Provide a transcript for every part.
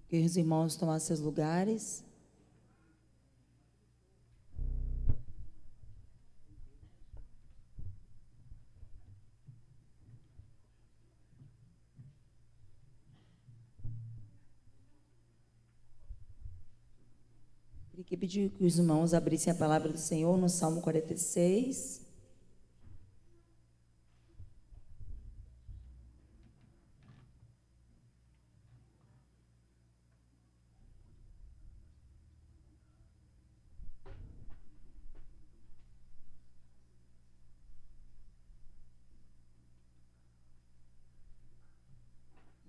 Que os irmãos tomassem seus lugares. Queria pedir que os irmãos abrissem a palavra do Senhor no Salmo 46.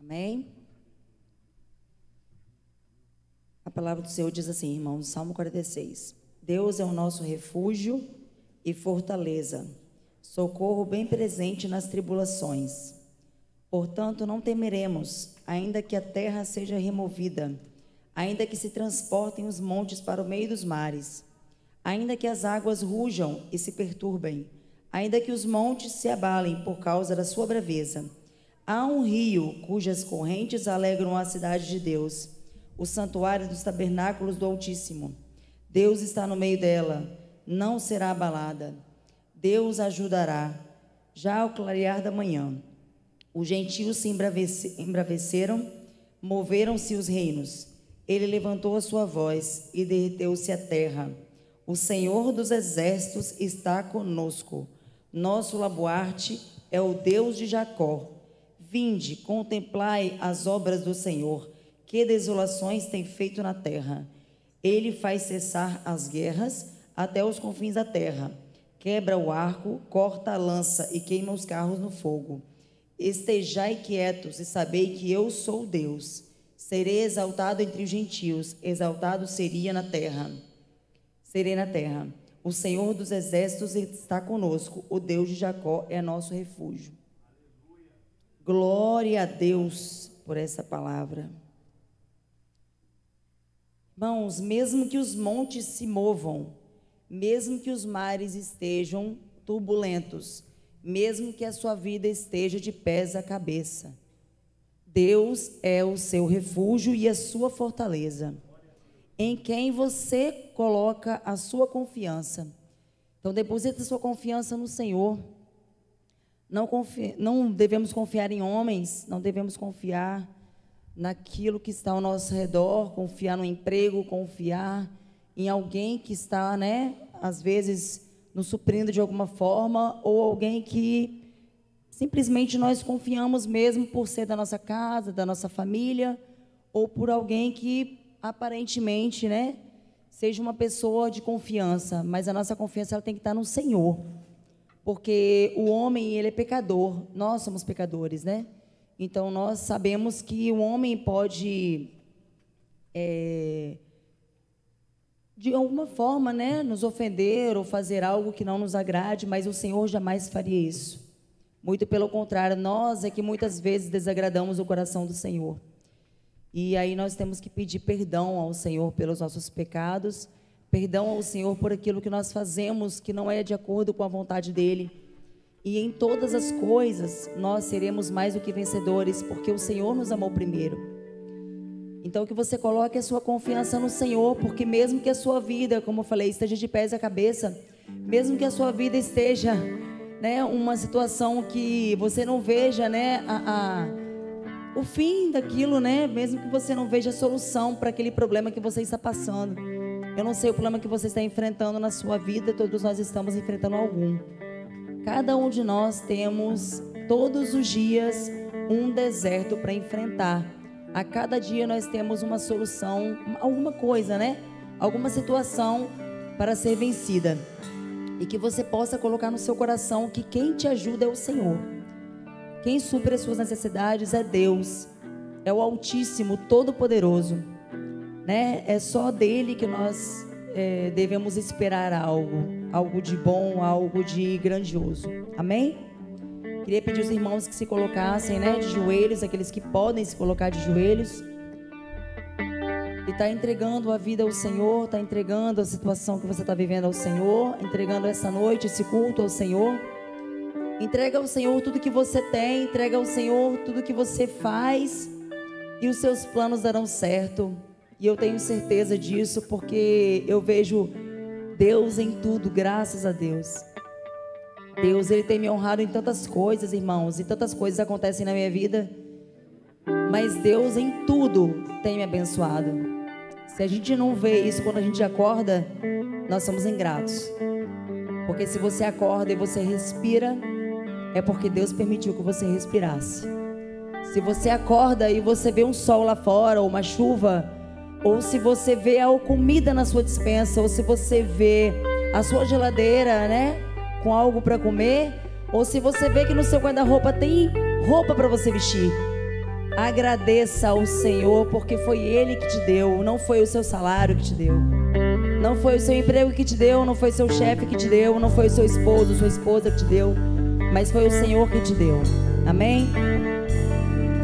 Amém? A palavra do Senhor diz assim, irmãos, Salmo 46. Deus é o nosso refúgio e fortaleza, socorro bem presente nas tribulações. Portanto, não temeremos, ainda que a terra seja removida, ainda que se transportem os montes para o meio dos mares, ainda que as águas rujam e se perturbem, ainda que os montes se abalem por causa da sua braveza. Há um rio cujas correntes alegram a cidade de Deus, o santuário dos tabernáculos do Altíssimo. Deus está no meio dela, não será abalada. Deus ajudará, já ao clarear da manhã. Os gentios se embraveceram, moveram-se os reinos. Ele levantou a sua voz e derreteu-se a terra. O Senhor dos exércitos está conosco. Nosso baluarte é o Deus de Jacó. Vinde, contemplai as obras do Senhor, que desolações tem feito na terra. Ele faz cessar as guerras até os confins da terra. Quebra o arco, corta a lança e queima os carros no fogo. Estejai quietos e sabei que eu sou Deus. Serei exaltado entre os gentios, exaltado serei na terra. O Senhor dos exércitos está conosco, o Deus de Jacó é nosso refúgio. Glória a Deus por essa palavra. Irmãos, mesmo que os montes se movam, mesmo que os mares estejam turbulentos, mesmo que a sua vida esteja de pés à cabeça, Deus é o seu refúgio e a sua fortaleza, em quem você coloca a sua confiança. Então, deposita a sua confiança no Senhor. Não devemos confiar em homens, não devemos confiar naquilo que está ao nosso redor, confiar no emprego, confiar em alguém que está, às vezes, nos suprindo de alguma forma, ou alguém que simplesmente nós confiamos mesmo por ser da nossa casa, da nossa família, ou por alguém que aparentemente, seja uma pessoa de confiança, mas a nossa confiança ela tem que estar no Senhor. Porque o homem, ele é pecador, nós somos pecadores, Então, nós sabemos que o homem pode, de alguma forma, nos ofender ou fazer algo que não nos agrade, mas o Senhor jamais faria isso. Muito pelo contrário, nós é que muitas vezes desagradamos o coração do Senhor. E aí nós temos que pedir perdão ao Senhor pelos nossos pecados, perdão ao Senhor por aquilo que nós fazemos que não é de acordo com a vontade dEle. E em todas as coisas nós seremos mais do que vencedores, porque o Senhor nos amou primeiro. Então que você coloque a sua confiança no Senhor, porque mesmo que a sua vida, como eu falei, esteja de pés à cabeça, mesmo que a sua vida esteja, uma situação que você não veja, o fim daquilo, mesmo que você não veja a solução para aquele problema que você está passando. Eu não sei o problema que você está enfrentando na sua vida, todos nós estamos enfrentando algum. Cada um de nós temos, todos os dias, um deserto para enfrentar. A cada dia nós temos uma solução, alguma coisa, alguma situação para ser vencida. E que você possa colocar no seu coração que quem te ajuda é o Senhor. Quem supre as suas necessidades é Deus, é o Altíssimo, Todo-Poderoso. né? É só dele que nós devemos esperar algo de bom, algo de grandioso. Amém? Queria pedir aos irmãos que se colocassem, né, de joelhos, aqueles que podem se colocar de joelhos. E está entregando a vida ao Senhor, está entregando a situação que você está vivendo ao Senhor, entregando essa noite, esse culto ao Senhor. Entrega ao Senhor tudo que você tem, entrega ao Senhor tudo que você faz, e os seus planos darão certo. E eu tenho certeza disso, porque eu vejo Deus em tudo, graças a Deus. Deus, Ele tem me honrado em tantas coisas, irmãos, e tantas coisas acontecem na minha vida, mas Deus em tudo tem me abençoado. Se a gente não vê isso quando a gente acorda, nós somos ingratos. Porque se você acorda e você respira, é porque Deus permitiu que você respirasse. Se você acorda e você vê um sol lá fora, ou uma chuva, ou se você vê a comida na sua despensa, ou se você vê a sua geladeira, né, com algo para comer, ou se você vê que no seu guarda-roupa tem roupa para você vestir, agradeça ao Senhor, porque foi Ele que te deu, não foi o seu salário que te deu, não foi o seu emprego que te deu, não foi o seu chefe que te deu, não foi o seu esposo, sua esposa que te deu, mas foi o Senhor que te deu. Amém?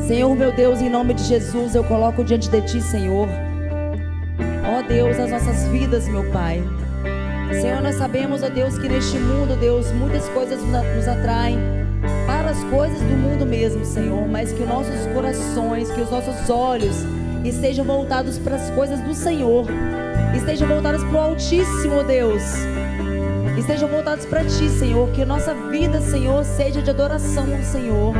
Senhor meu Deus, em nome de Jesus, eu coloco diante de Ti, Senhor, ó Deus, as nossas vidas, meu Pai. Senhor, nós sabemos, ó Deus, que neste mundo, Deus, muitas coisas nos atraem para as coisas do mundo mesmo, Senhor, mas que os nossos corações, que os nossos olhos estejam voltados para as coisas do Senhor, estejam voltados para o Altíssimo, Deus, estejam voltados para Ti, Senhor, que nossa vida, Senhor, seja de adoração ao Senhor,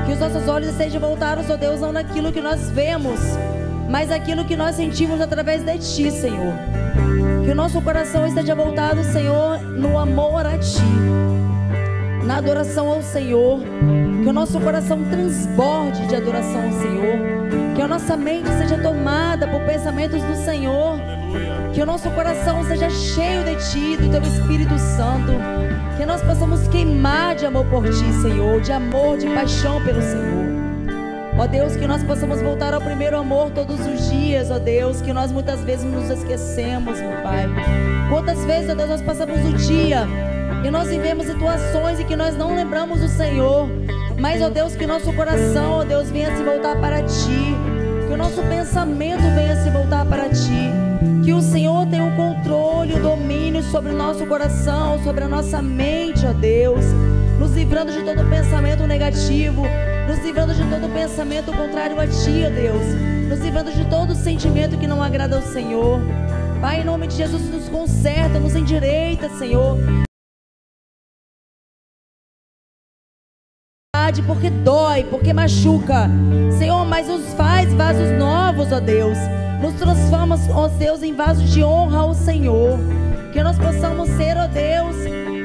que os nossos olhos estejam voltados, ó Deus, não naquilo que nós vemos, mas aquilo que nós sentimos através de Ti, Senhor. Que o nosso coração esteja voltado, Senhor, no amor a Ti, na adoração ao Senhor. Que o nosso coração transborde de adoração ao Senhor. Que a nossa mente seja tomada por pensamentos do Senhor. Que o nosso coração seja cheio de Ti, do Teu Espírito Santo. Que nós possamos queimar de amor por Ti, Senhor, de amor, de paixão pelo Senhor. Ó Deus, que nós possamos voltar ao primeiro amor todos os dias, ó Deus, que nós muitas vezes nos esquecemos, meu Pai. Quantas vezes, ó Deus, nós passamos o dia e nós vivemos situações em que nós não lembramos do Senhor, mas, ó Deus, que nosso coração, ó Deus, venha se voltar para Ti, que o nosso pensamento venha se voltar para Ti, que o Senhor tenha o controle, o domínio sobre o nosso coração, sobre a nossa mente, ó Deus, nos livrando de todo pensamento negativo, nos livrando de todo pensamento contrário a Ti, ó Deus, nos livrando de todo sentimento que não agrada ao Senhor. Pai, em nome de Jesus, nos conserta, nos endireita, Senhor, porque dói, porque machuca, Senhor, mas nos faz vasos novos, ó Deus, nos transforma, ó Deus, em vasos de honra ao Senhor, que nós possamos ser, ó Deus,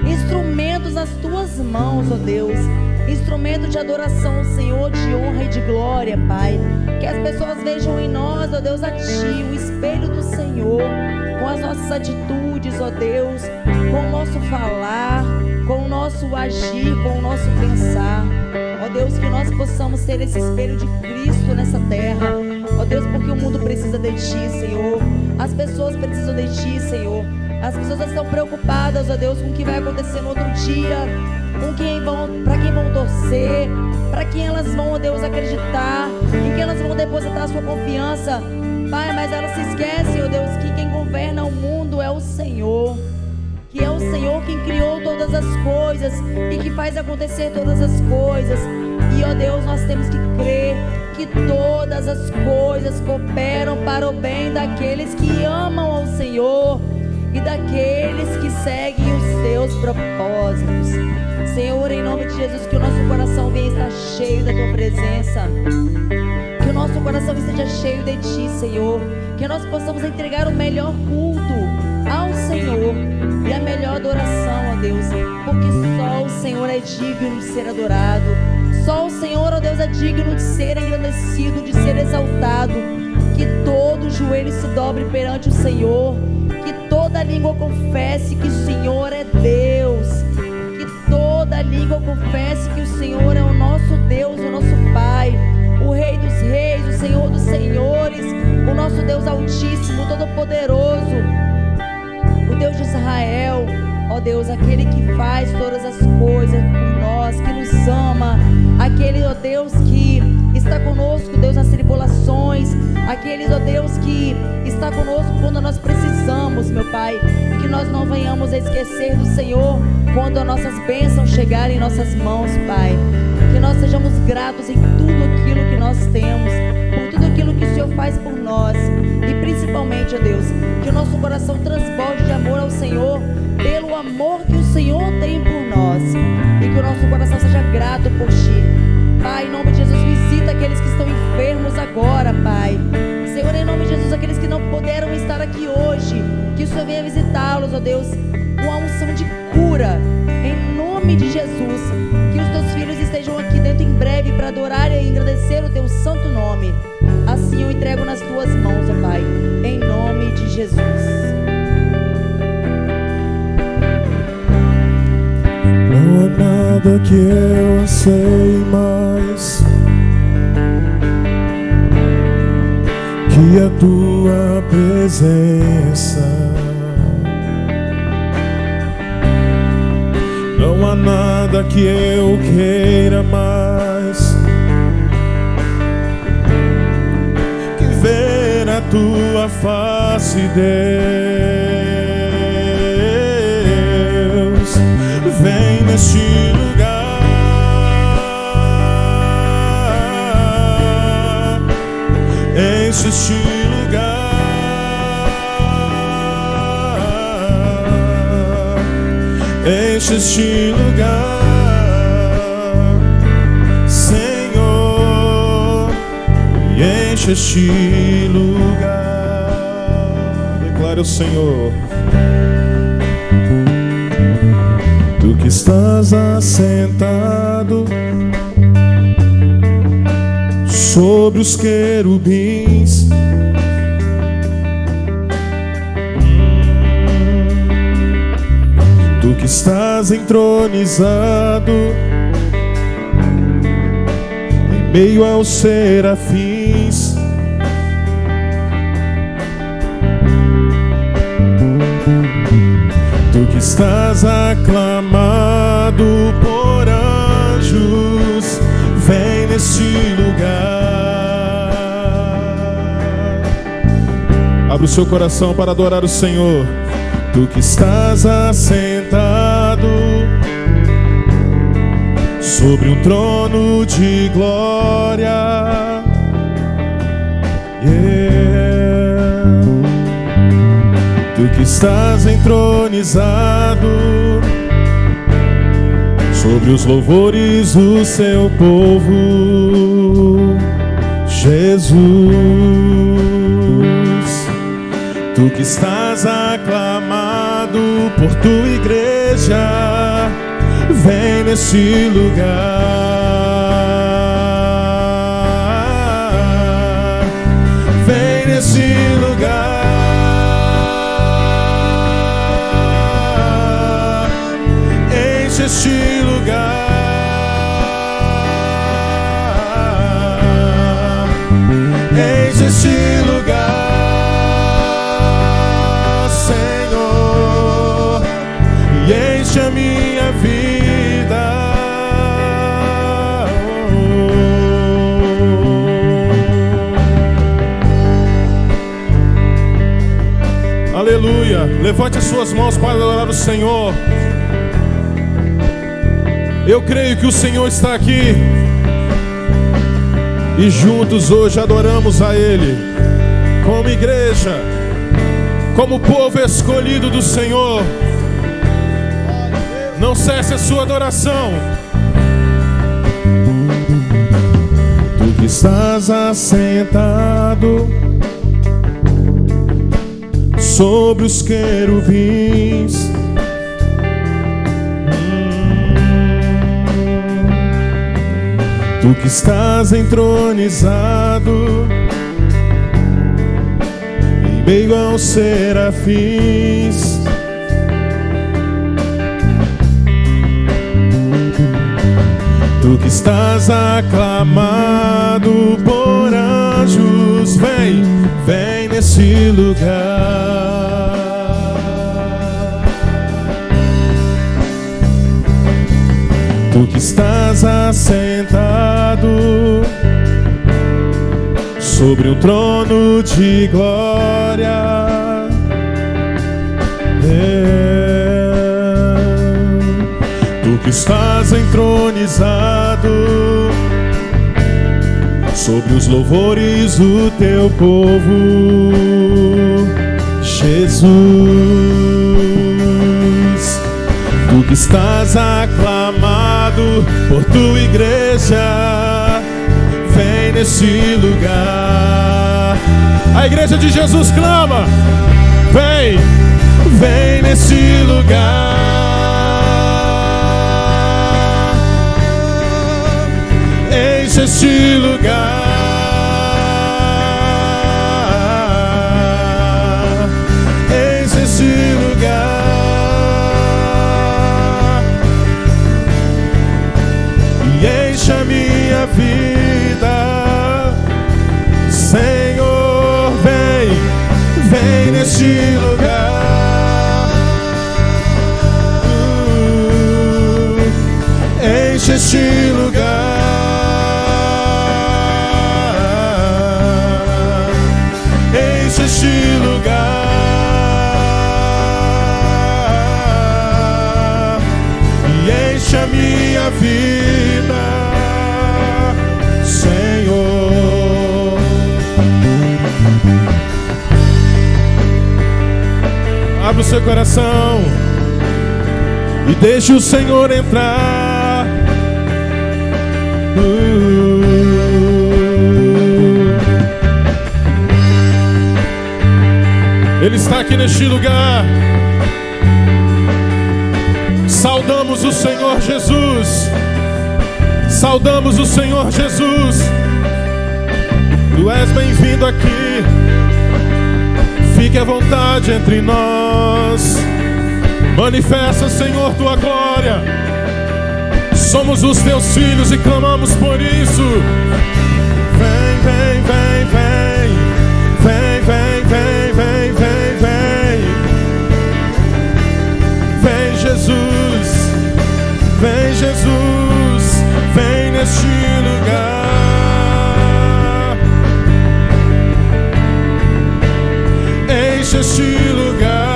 instrumentos nas Tuas mãos, ó Deus, instrumento de adoração ao Senhor, de honra e de glória, Pai. Que as pessoas vejam em nós, ó Deus, a Ti, o espelho do Senhor, com as nossas atitudes, ó Deus, com o nosso falar, com o nosso agir, com o nosso pensar. Ó Deus, que nós possamos ser esse espelho de Cristo nessa terra. Ó Deus, porque o mundo precisa de Ti, Senhor. As pessoas precisam de Ti, Senhor. As pessoas estão preocupadas, ó Deus, com o que vai acontecer no outro dia, para quem vão torcer, para quem elas vão, ó Deus, acreditar, em quem elas vão depositar a sua confiança, Pai, mas elas se esquecem, ó Deus, que quem governa o mundo é o Senhor, que é o Senhor quem criou todas as coisas e que faz acontecer todas as coisas. E, ó Deus, nós temos que crer que todas as coisas cooperam para o bem daqueles que amam ao Senhor e daqueles que seguem os Seus propósitos. Senhor, em nome de Jesus, que o nosso coração venha estar cheio da Tua presença, que o nosso coração esteja cheio de Ti, Senhor, que nós possamos entregar o melhor culto ao Senhor e a melhor adoração, ó Deus, porque só o Senhor é digno de ser adorado, só o Senhor, ó Deus, é digno de ser engrandecido, de ser exaltado. Que todo joelho se dobre perante o Senhor, que toda língua confesse que o Senhor é Deus, que toda língua confesse que o Senhor é o nosso Deus, o nosso Pai, o Rei dos Reis, o Senhor dos Senhores, o nosso Deus Altíssimo. Todo-Poderoso, o Deus de Israel, ó Deus, aquele que faz todas as coisas por nós, que nos ama, aquele, ó Deus, que está conosco, Deus, nas tribulações, aquele, ó Deus, que está conosco quando nós precisamos, meu Pai, e que nós não venhamos a esquecer do Senhor quando as nossas bênçãos chegarem em nossas mãos, Pai. Que nós sejamos gratos em tudo aquilo que nós temos, por tudo aquilo que o Senhor faz por nós, e principalmente, ó Deus, que o nosso coração transborde de amor ao Senhor, pelo amor que o Senhor tem por nós, e que o nosso coração seja grato por Ti. Pai, em nome de Jesus, visita aqueles que estão enfermos agora, Pai. Senhor, em nome de Jesus, aqueles que não puderam estar aqui hoje, que o Senhor venha visitá-los, ó Deus, com a unção de cura, em nome de Jesus. Que os Teus filhos estejam aqui dentro em breve para adorar e agradecer o Teu santo nome. Assim eu entrego nas Tuas mãos, ó Pai, em nome de Jesus. Não há nada que eu ansei mais que a Tua presença. Não há nada que eu queira mais que ver a Tua face, Deus. Vem neste lugar, enche este lugar, enche este lugar, Senhor, e enche este lugar. Declare o Senhor. Tu que estás assentado sobre os querubins, Tu que estás entronizado em meio aos serafins, Tu que estás aclamado por anjos, vem neste lugar. Abra o seu coração para adorar o Senhor. Tu que estás assentado sobre um trono de glória, Tu que estás entronizado sobre os louvores do seu povo, Jesus. Tu que estás aclamado por tua igreja, vem nesse lugar, vem nesse lugar, enche este lugar, enche este lugar, Senhor, e enche a minha vida. Aleluia. Levante as suas mãos para adorar o Senhor. Eu creio que o Senhor está aqui e juntos hoje adoramos a Ele, como igreja, como povo escolhido do Senhor. Não cesse a sua adoração. Tu que estás assentado sobre os querubins, Tu que estás entronizado em meio aos serafins, Tu que estás aclamado por anjos, vem nesse lugar. Tu que estás assentado sobre um trono de glória, tu que estás entronizado sobre os louvores do teu povo, Jesus. Tu que estás aclamado por tua igreja, vem nesse lugar. A igreja de Jesus clama: vem, vem nesse lugar. Enche este lugar. Enche este lugar. E enche a minha vida, Senhor. Vem, vem neste lugar. Enche este lugar. Enche este lugar. E enche a minha vida, Senhor. Abre o seu coração e deixe o Senhor entrar. Ele está aqui neste lugar. Saudamos o Senhor Jesus. Saudamos o Senhor Jesus. Tu és bem-vindo aqui. Fique à vontade entre nós. Manifesta, Senhor, tua glória. Somos os teus filhos e clamamos por isso. Vem, vem, vem, vem. Vem, vem, vem, vem, vem, vem. Vem, Jesus. Vem, Jesus. Vem neste lugar. Enche este lugar.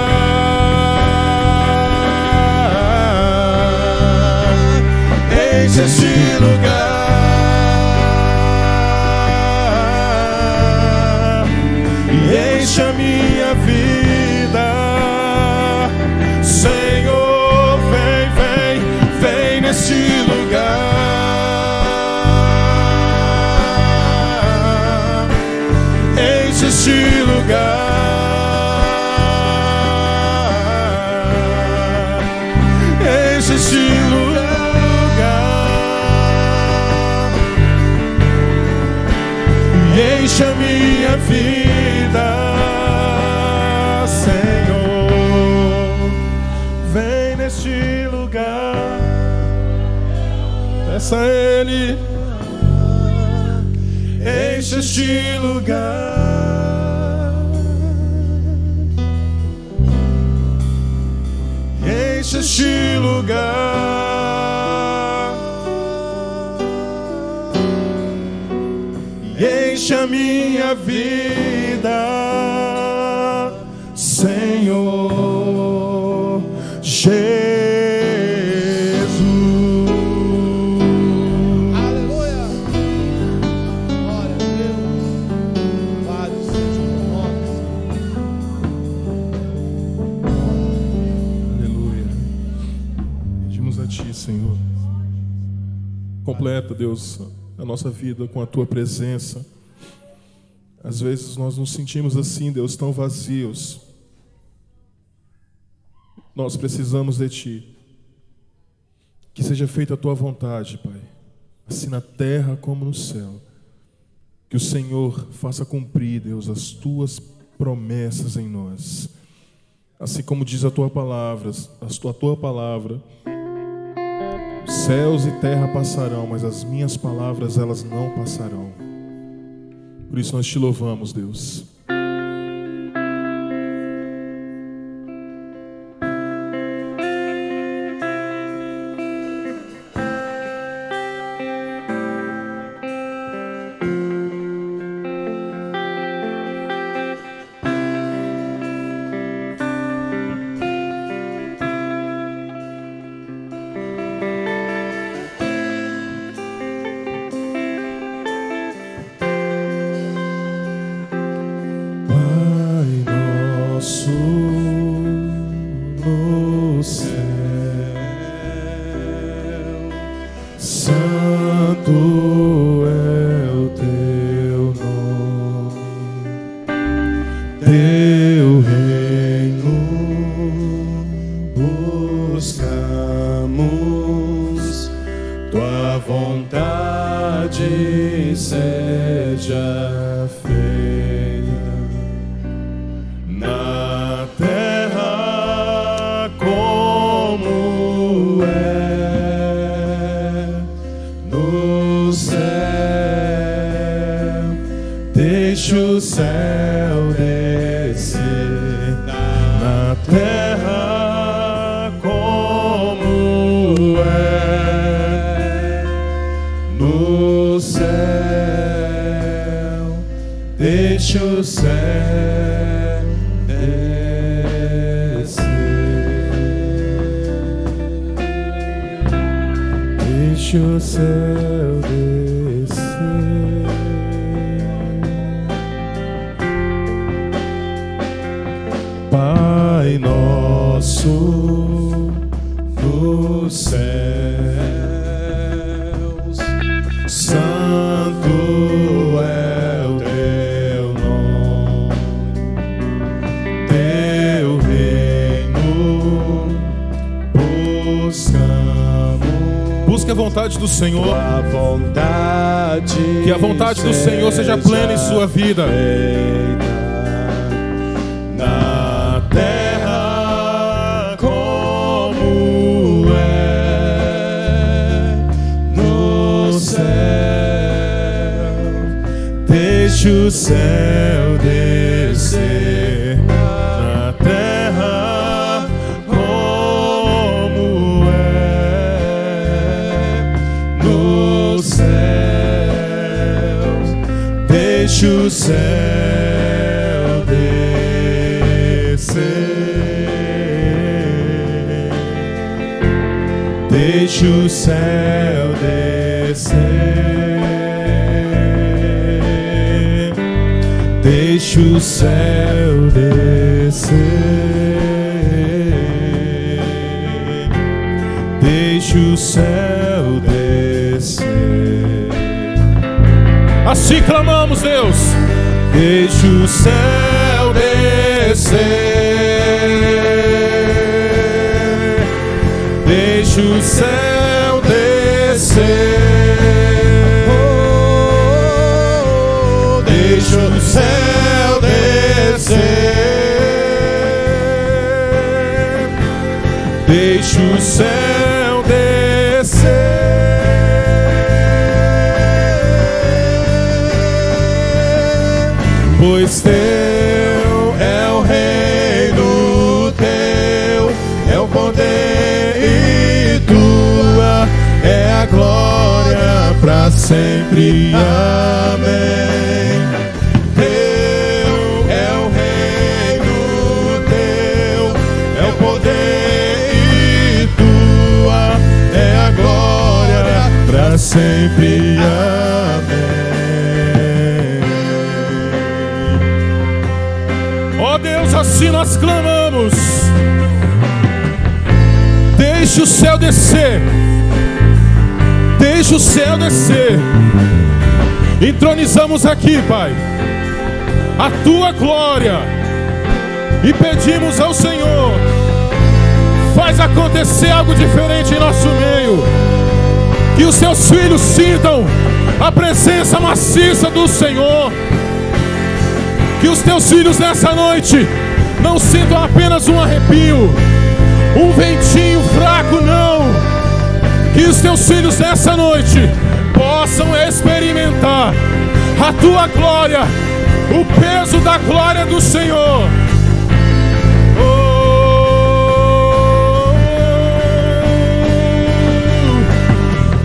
Enche este lugar. E enche a minha vida, Senhor. Vem, vem, vem nesse lugar. Enche este lugar. Enche este lugar. E enche a minha vida, Senhor. Vem neste lugar. Peça a Ele. Enche este lugar. Enche este lugar. Enche a minha vida, Senhor Jesus. Aleluia. Glória a Deus. Louvado seja o nome. Aleluia. Pedimos a Ti, Senhor. Completa, Deus, a nossa vida com a Tua presença. Às vezes nós nos sentimos assim, Deus, tão vazios. Nós precisamos de Ti. Que seja feita a Tua vontade, Pai, assim na terra como no céu. Que o Senhor faça cumprir, Deus, as Tuas promessas em nós. Assim como diz a Tua palavra, céus e terra passarão, mas as minhas palavras, elas não passarão. Por isso nós Te louvamos, Deus. nosso no céu, santo é o teu nome, teu reino buscamos, tua vontade seja feita na terra como é no céu. Deixa o céu descer na terra como é no céu. Deixa o céu descer. Deixa o céu descer. Pai nosso nos céus, santo é o teu nome, teu reino buscamos. Busque a vontade do Senhor, A vontade, que a vontade do Senhor seja plena em sua vida. Na terra como é no céu. Deixa o céu descer na terra como é no céu. Deixa o céu descer. Deixa o céu descer. Deixa o céu descer. Deixa o céu descer. Assim clamamos, Deus. Deixa o céu descer. Deixa o céu descer. Deixa o céu descer. Deixa o céu descer. Pois teu é o reino, teu é o poder e tua é a glória para sempre. Amém. Sempre, amém. Ó Deus, assim nós clamamos. Deixa o céu descer. Deixa o céu descer. Entronizamos aqui, Pai, a tua glória e pedimos ao Senhor: faz acontecer algo diferente em nosso meio. Que os seus filhos sintam a presença maciça do Senhor. Que os teus filhos nessa noite não sintam apenas um arrepio, um ventinho fraco, não. Que os teus filhos nessa noite possam experimentar a tua glória, o peso da glória do Senhor.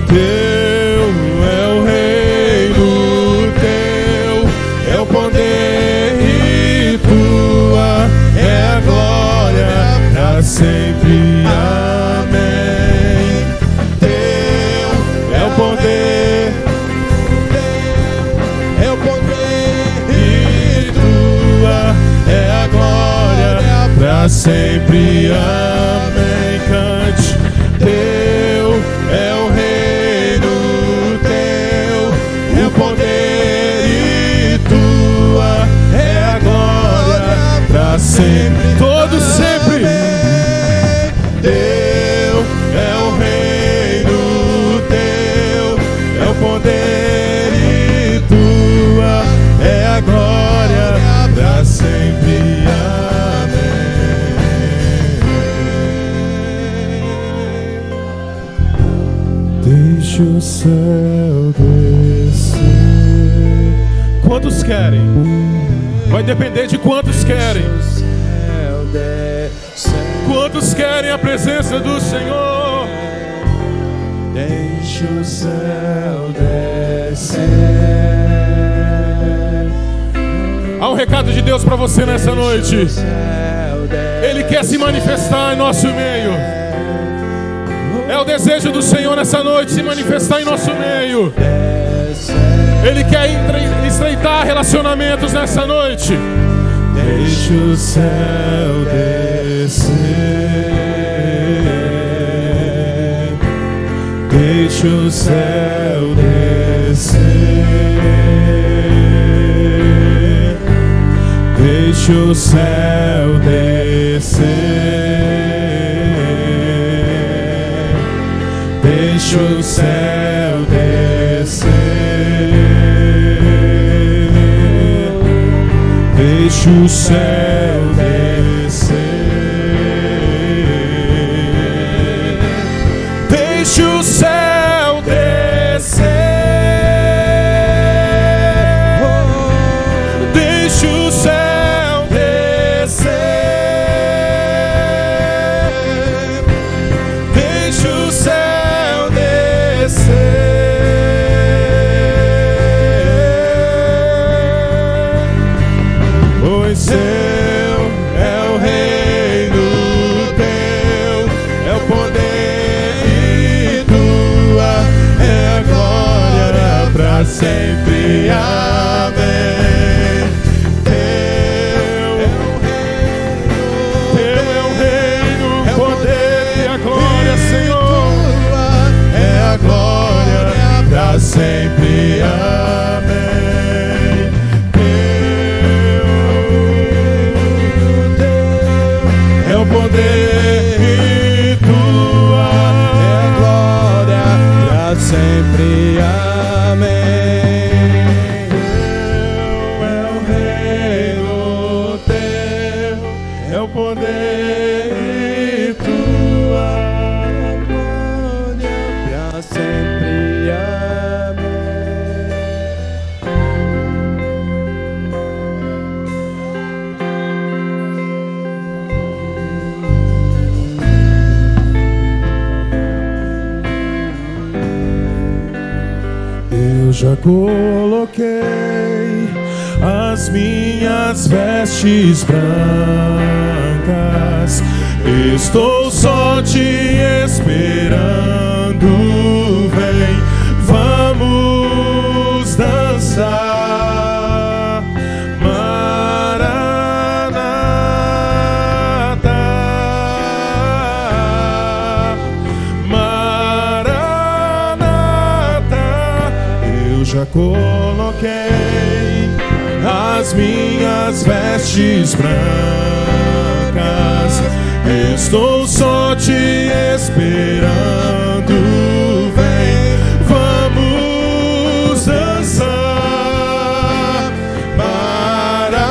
Teu é o reino, teu é o poder e tua é a glória para sempre. Amém. Teu é o poder, é o poder e tua é a glória sempre. Amém. Cante. Teu é o reino, teu é o poder e tua é a glória para sempre. Todos sempre. Teu é o reino, teu é o poder e tua é a glória para sempre. Deixa o céu descer. Quantos querem? Vai depender de quantos querem. Quantos querem a presença do Senhor? Deixa o céu descer. Há um recado de Deus para você nessa noite. Ele quer se manifestar em nosso meio. É o desejo do Senhor nessa noite se manifestar em nosso meio. Ele quer estreitar relacionamentos nessa noite. Deixa o céu descer. Deixa o céu descer. Deixa o céu descer. Deixa o céu descer. Deixa o céu descer. Deixa o céu descer. Deixa o céu descer. Deixa o céu descer. Seu é o reino, teu é o poder e tua é a glória para sempre. Amém. Teu é o reino, o poder e a glória, Senhor, é a glória para sempre. Amém. Poder e tua é a glória para sempre. Amém. Teu é o reino, teu é o poder e tua glória para sempre. Já coloquei as minhas vestes brancas, estou só te esperando. Vem, vamos dançar. Maranata, já coloquei as minhas vestes brancas, estou só te esperando. Vem, vamos dançar. Maranata,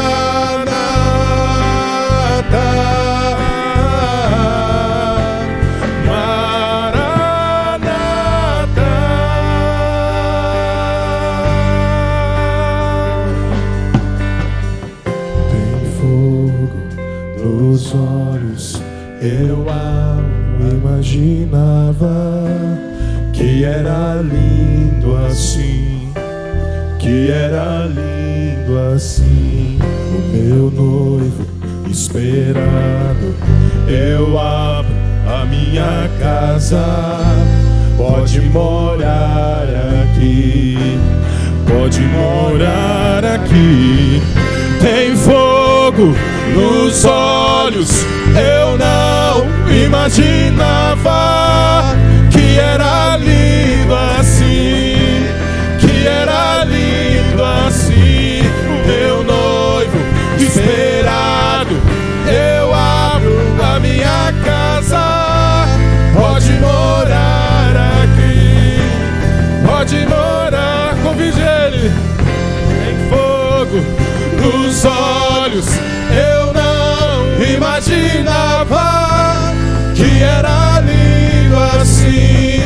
nos olhos eu imaginava que era lindo assim, que era lindo assim. O meu noivo esperando, eu abro a minha casa, pode morar aqui, pode morar aqui. Tem fogo fogo nos olhos. Eu não imaginava que era lindo assim, que era lindo assim. Meu noivo esperado, eu abro a minha casa. Pode morar aqui, pode morar, convide ele. Tem fogo nos olhos. Eu não imaginava que era lindo assim,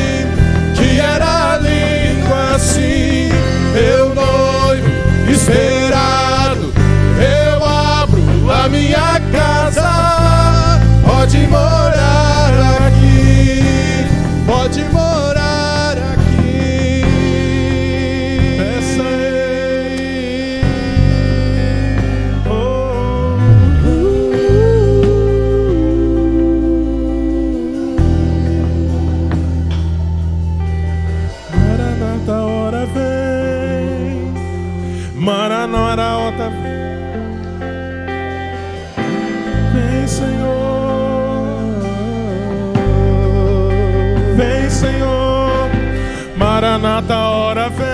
que era lindo assim. Meu noivo esperado, eu abro a minha casa. Pode morar aqui, pode morar aqui. Peça aí. Maranata, hora vem. Maranata, vem. Vem, Senhor. Vem, Senhor. Maranata, hora vem.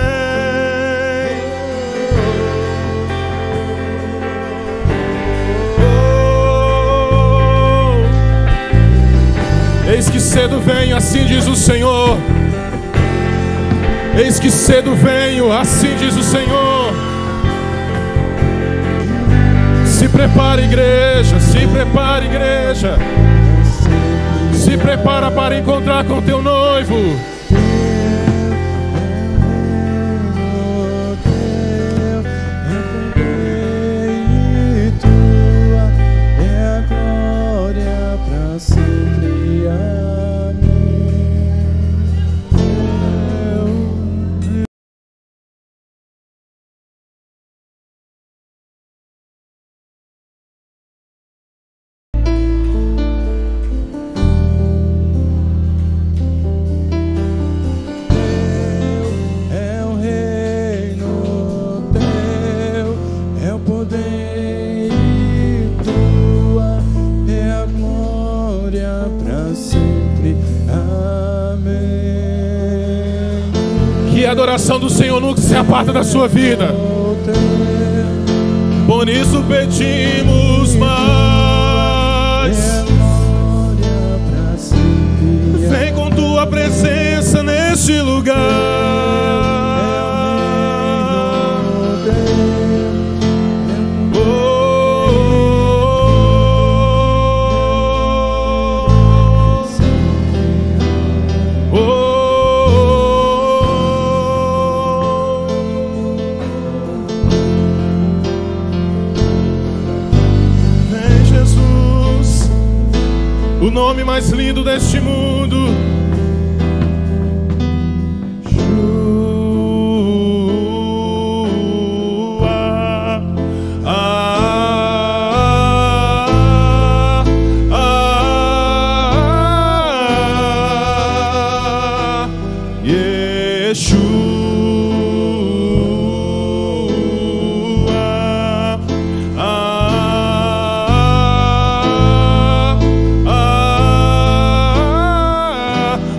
Eis que cedo venho, assim diz o Senhor. Eis que cedo venho, assim diz o Senhor. Se prepara, igreja, se prepara, igreja. Se prepara para encontrar com teu noivo. É a glória para sempre. Amém. Que a adoração do Senhor nunca se aparta da sua vida. Por isso pedimos mais. Vem com tua presença neste lugar. O nome mais lindo deste mundo.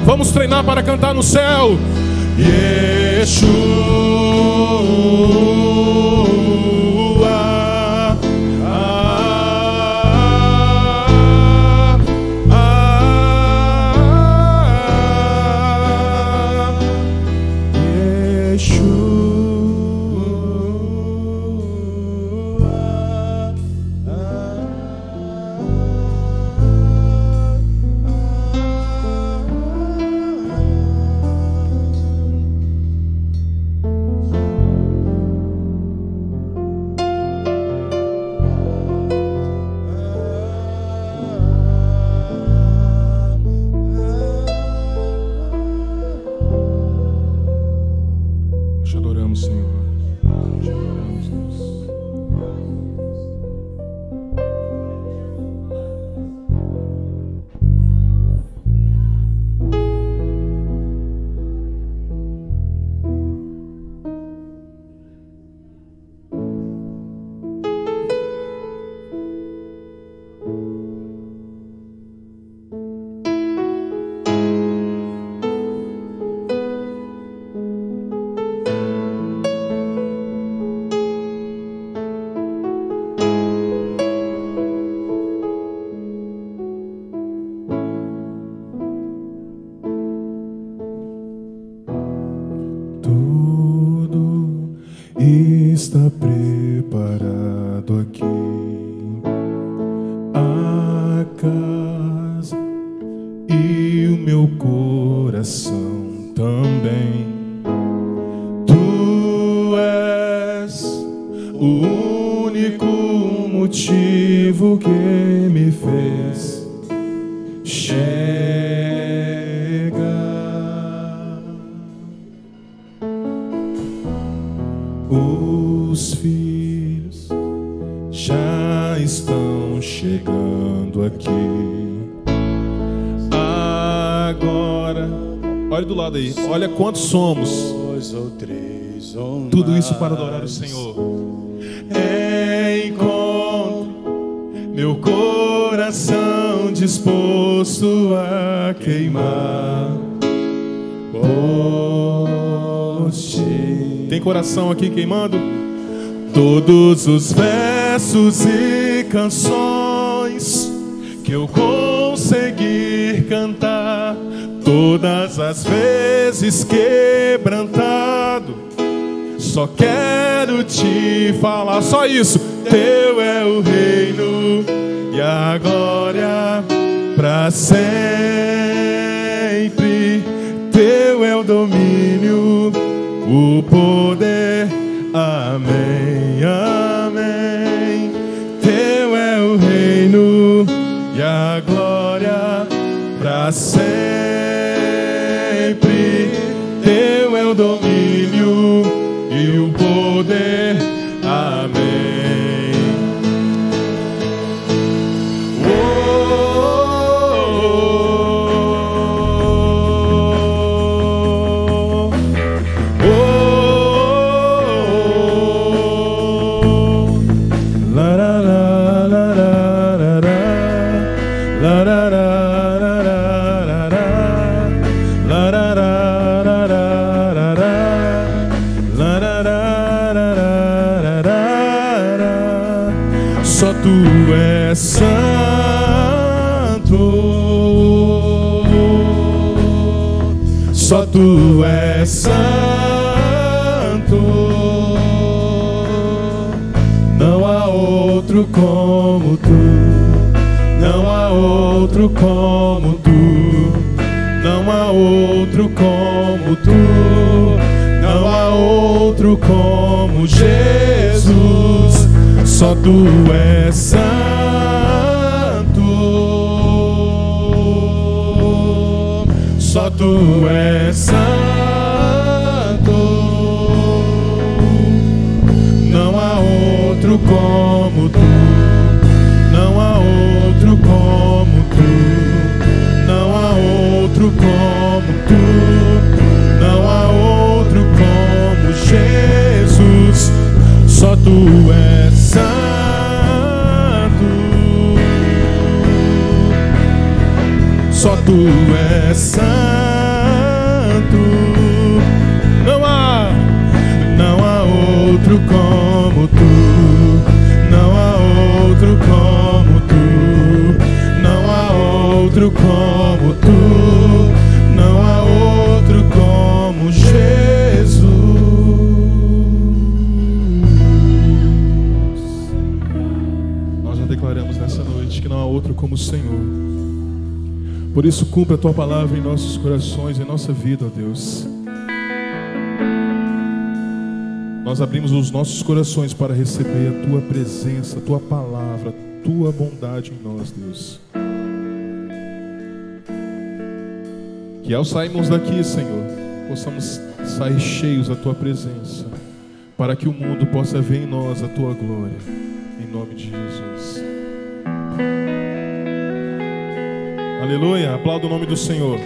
Vamos treinar para cantar no céu. Yeshua, motivo que me fez chegar. Os filhos já estão chegando aqui. Agora, olha do lado aí, olha quantos somos. Tudo isso para adorar o Senhor. Encontro meu coração disposto a queimar por ti. Tem coração aqui queimando? Todos os versos e canções que eu conseguir cantar, todas as vezes quebrantado, só quero te falar, só isso. Teu é o reino e a glória pra sempre. Teu é o domínio, o poder, amém, amém. Teu é o reino e a glória pra sempre. Teu é o domínio e o poder, amém. Só tu és santo, só tu és santo, não há outro como tu, não há outro como tu, não há outro como tu, não há outro como Jesus. Só tu és santo, só tu és santo, não há outro como tu, não há outro como tu, não há outro como tu, não há outro como Jesus. Só tu és santo, só tu és santo, não há outro como tu, não há outro como tu, não há outro como tu, não há outro como Jesus. Declaramos nessa noite que não há outro como o Senhor. Por isso, cumpra a tua palavra em nossos corações, em nossa vida, ó Deus. Nós abrimos os nossos corações para receber a tua presença, a tua palavra, a tua bondade em nós, Deus. Que ao sairmos daqui, Senhor, possamos sair cheios da tua presença, para que o mundo possa ver em nós a tua glória. Em nome de Jesus. Aleluia. Aplauda o nome do Senhor.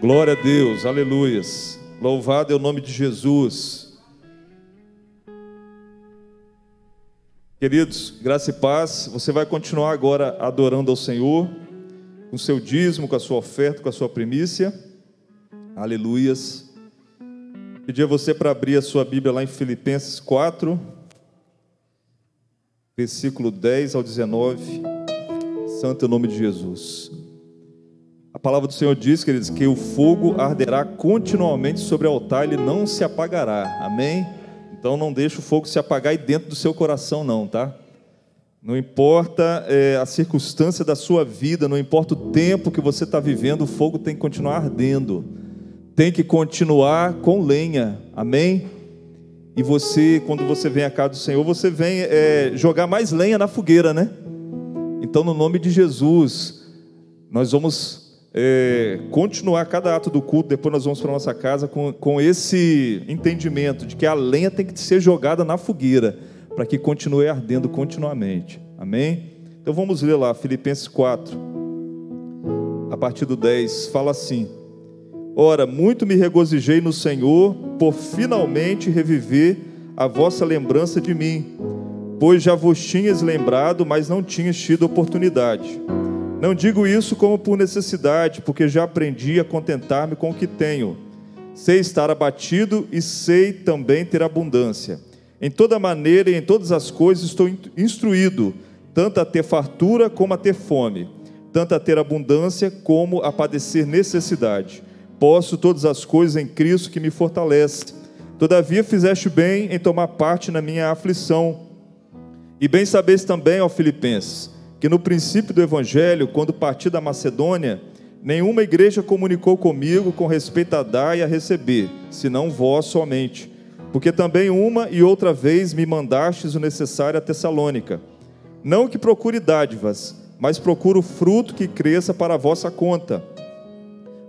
Glória a Deus. Aleluias. Louvado é o nome de Jesus. Queridos, graça e paz. Você vai continuar agora adorando ao Senhor, com o seu dízimo, com a sua oferta, com a sua primícia. Aleluias. Pedi a você para abrir a sua Bíblia lá em Filipenses 4, versículo 10 ao 19. Santo é o nome de Jesus. A palavra do Senhor diz, queridos, que o fogo arderá continuamente sobre o altar, ele não se apagará. Amém? Então não deixe o fogo se apagar aí dentro do seu coração não, tá? Não importa a circunstância da sua vida, não importa o tempo que você está vivendo, o fogo tem que continuar ardendo, tem que continuar com lenha, amém? E você, quando você vem à casa do Senhor, você vem jogar mais lenha na fogueira, né? Então, no nome de Jesus, nós vamos continuar cada ato do culto, depois nós vamos para a nossa casa com esse entendimento de que a lenha tem que ser jogada na fogueira, para que continue ardendo continuamente, amém? Então vamos ler lá, Filipenses 4, a partir do 10, fala assim: ora, muito me regozijei no Senhor, por finalmente reviver a vossa lembrança de mim, pois já vos tinhas lembrado, mas não tinhas tido oportunidade. Não digo isso como por necessidade, porque já aprendi a contentar-me com o que tenho. Sei estar abatido e sei também ter abundância. Em toda maneira e em todas as coisas estou instruído, tanto a ter fartura como a ter fome, tanto a ter abundância como a padecer necessidade. Posso todas as coisas em Cristo que me fortalece. Todavia fizeste bem em tomar parte na minha aflição. E bem sabeis também, ó Filipenses, que no princípio do Evangelho, quando parti da Macedônia, nenhuma igreja comunicou comigo com respeito a dar e a receber, senão vós somente. Porque também uma e outra vez me mandastes o necessário a Tessalônica. Não que procure dádivas, mas procuro fruto que cresça para a vossa conta.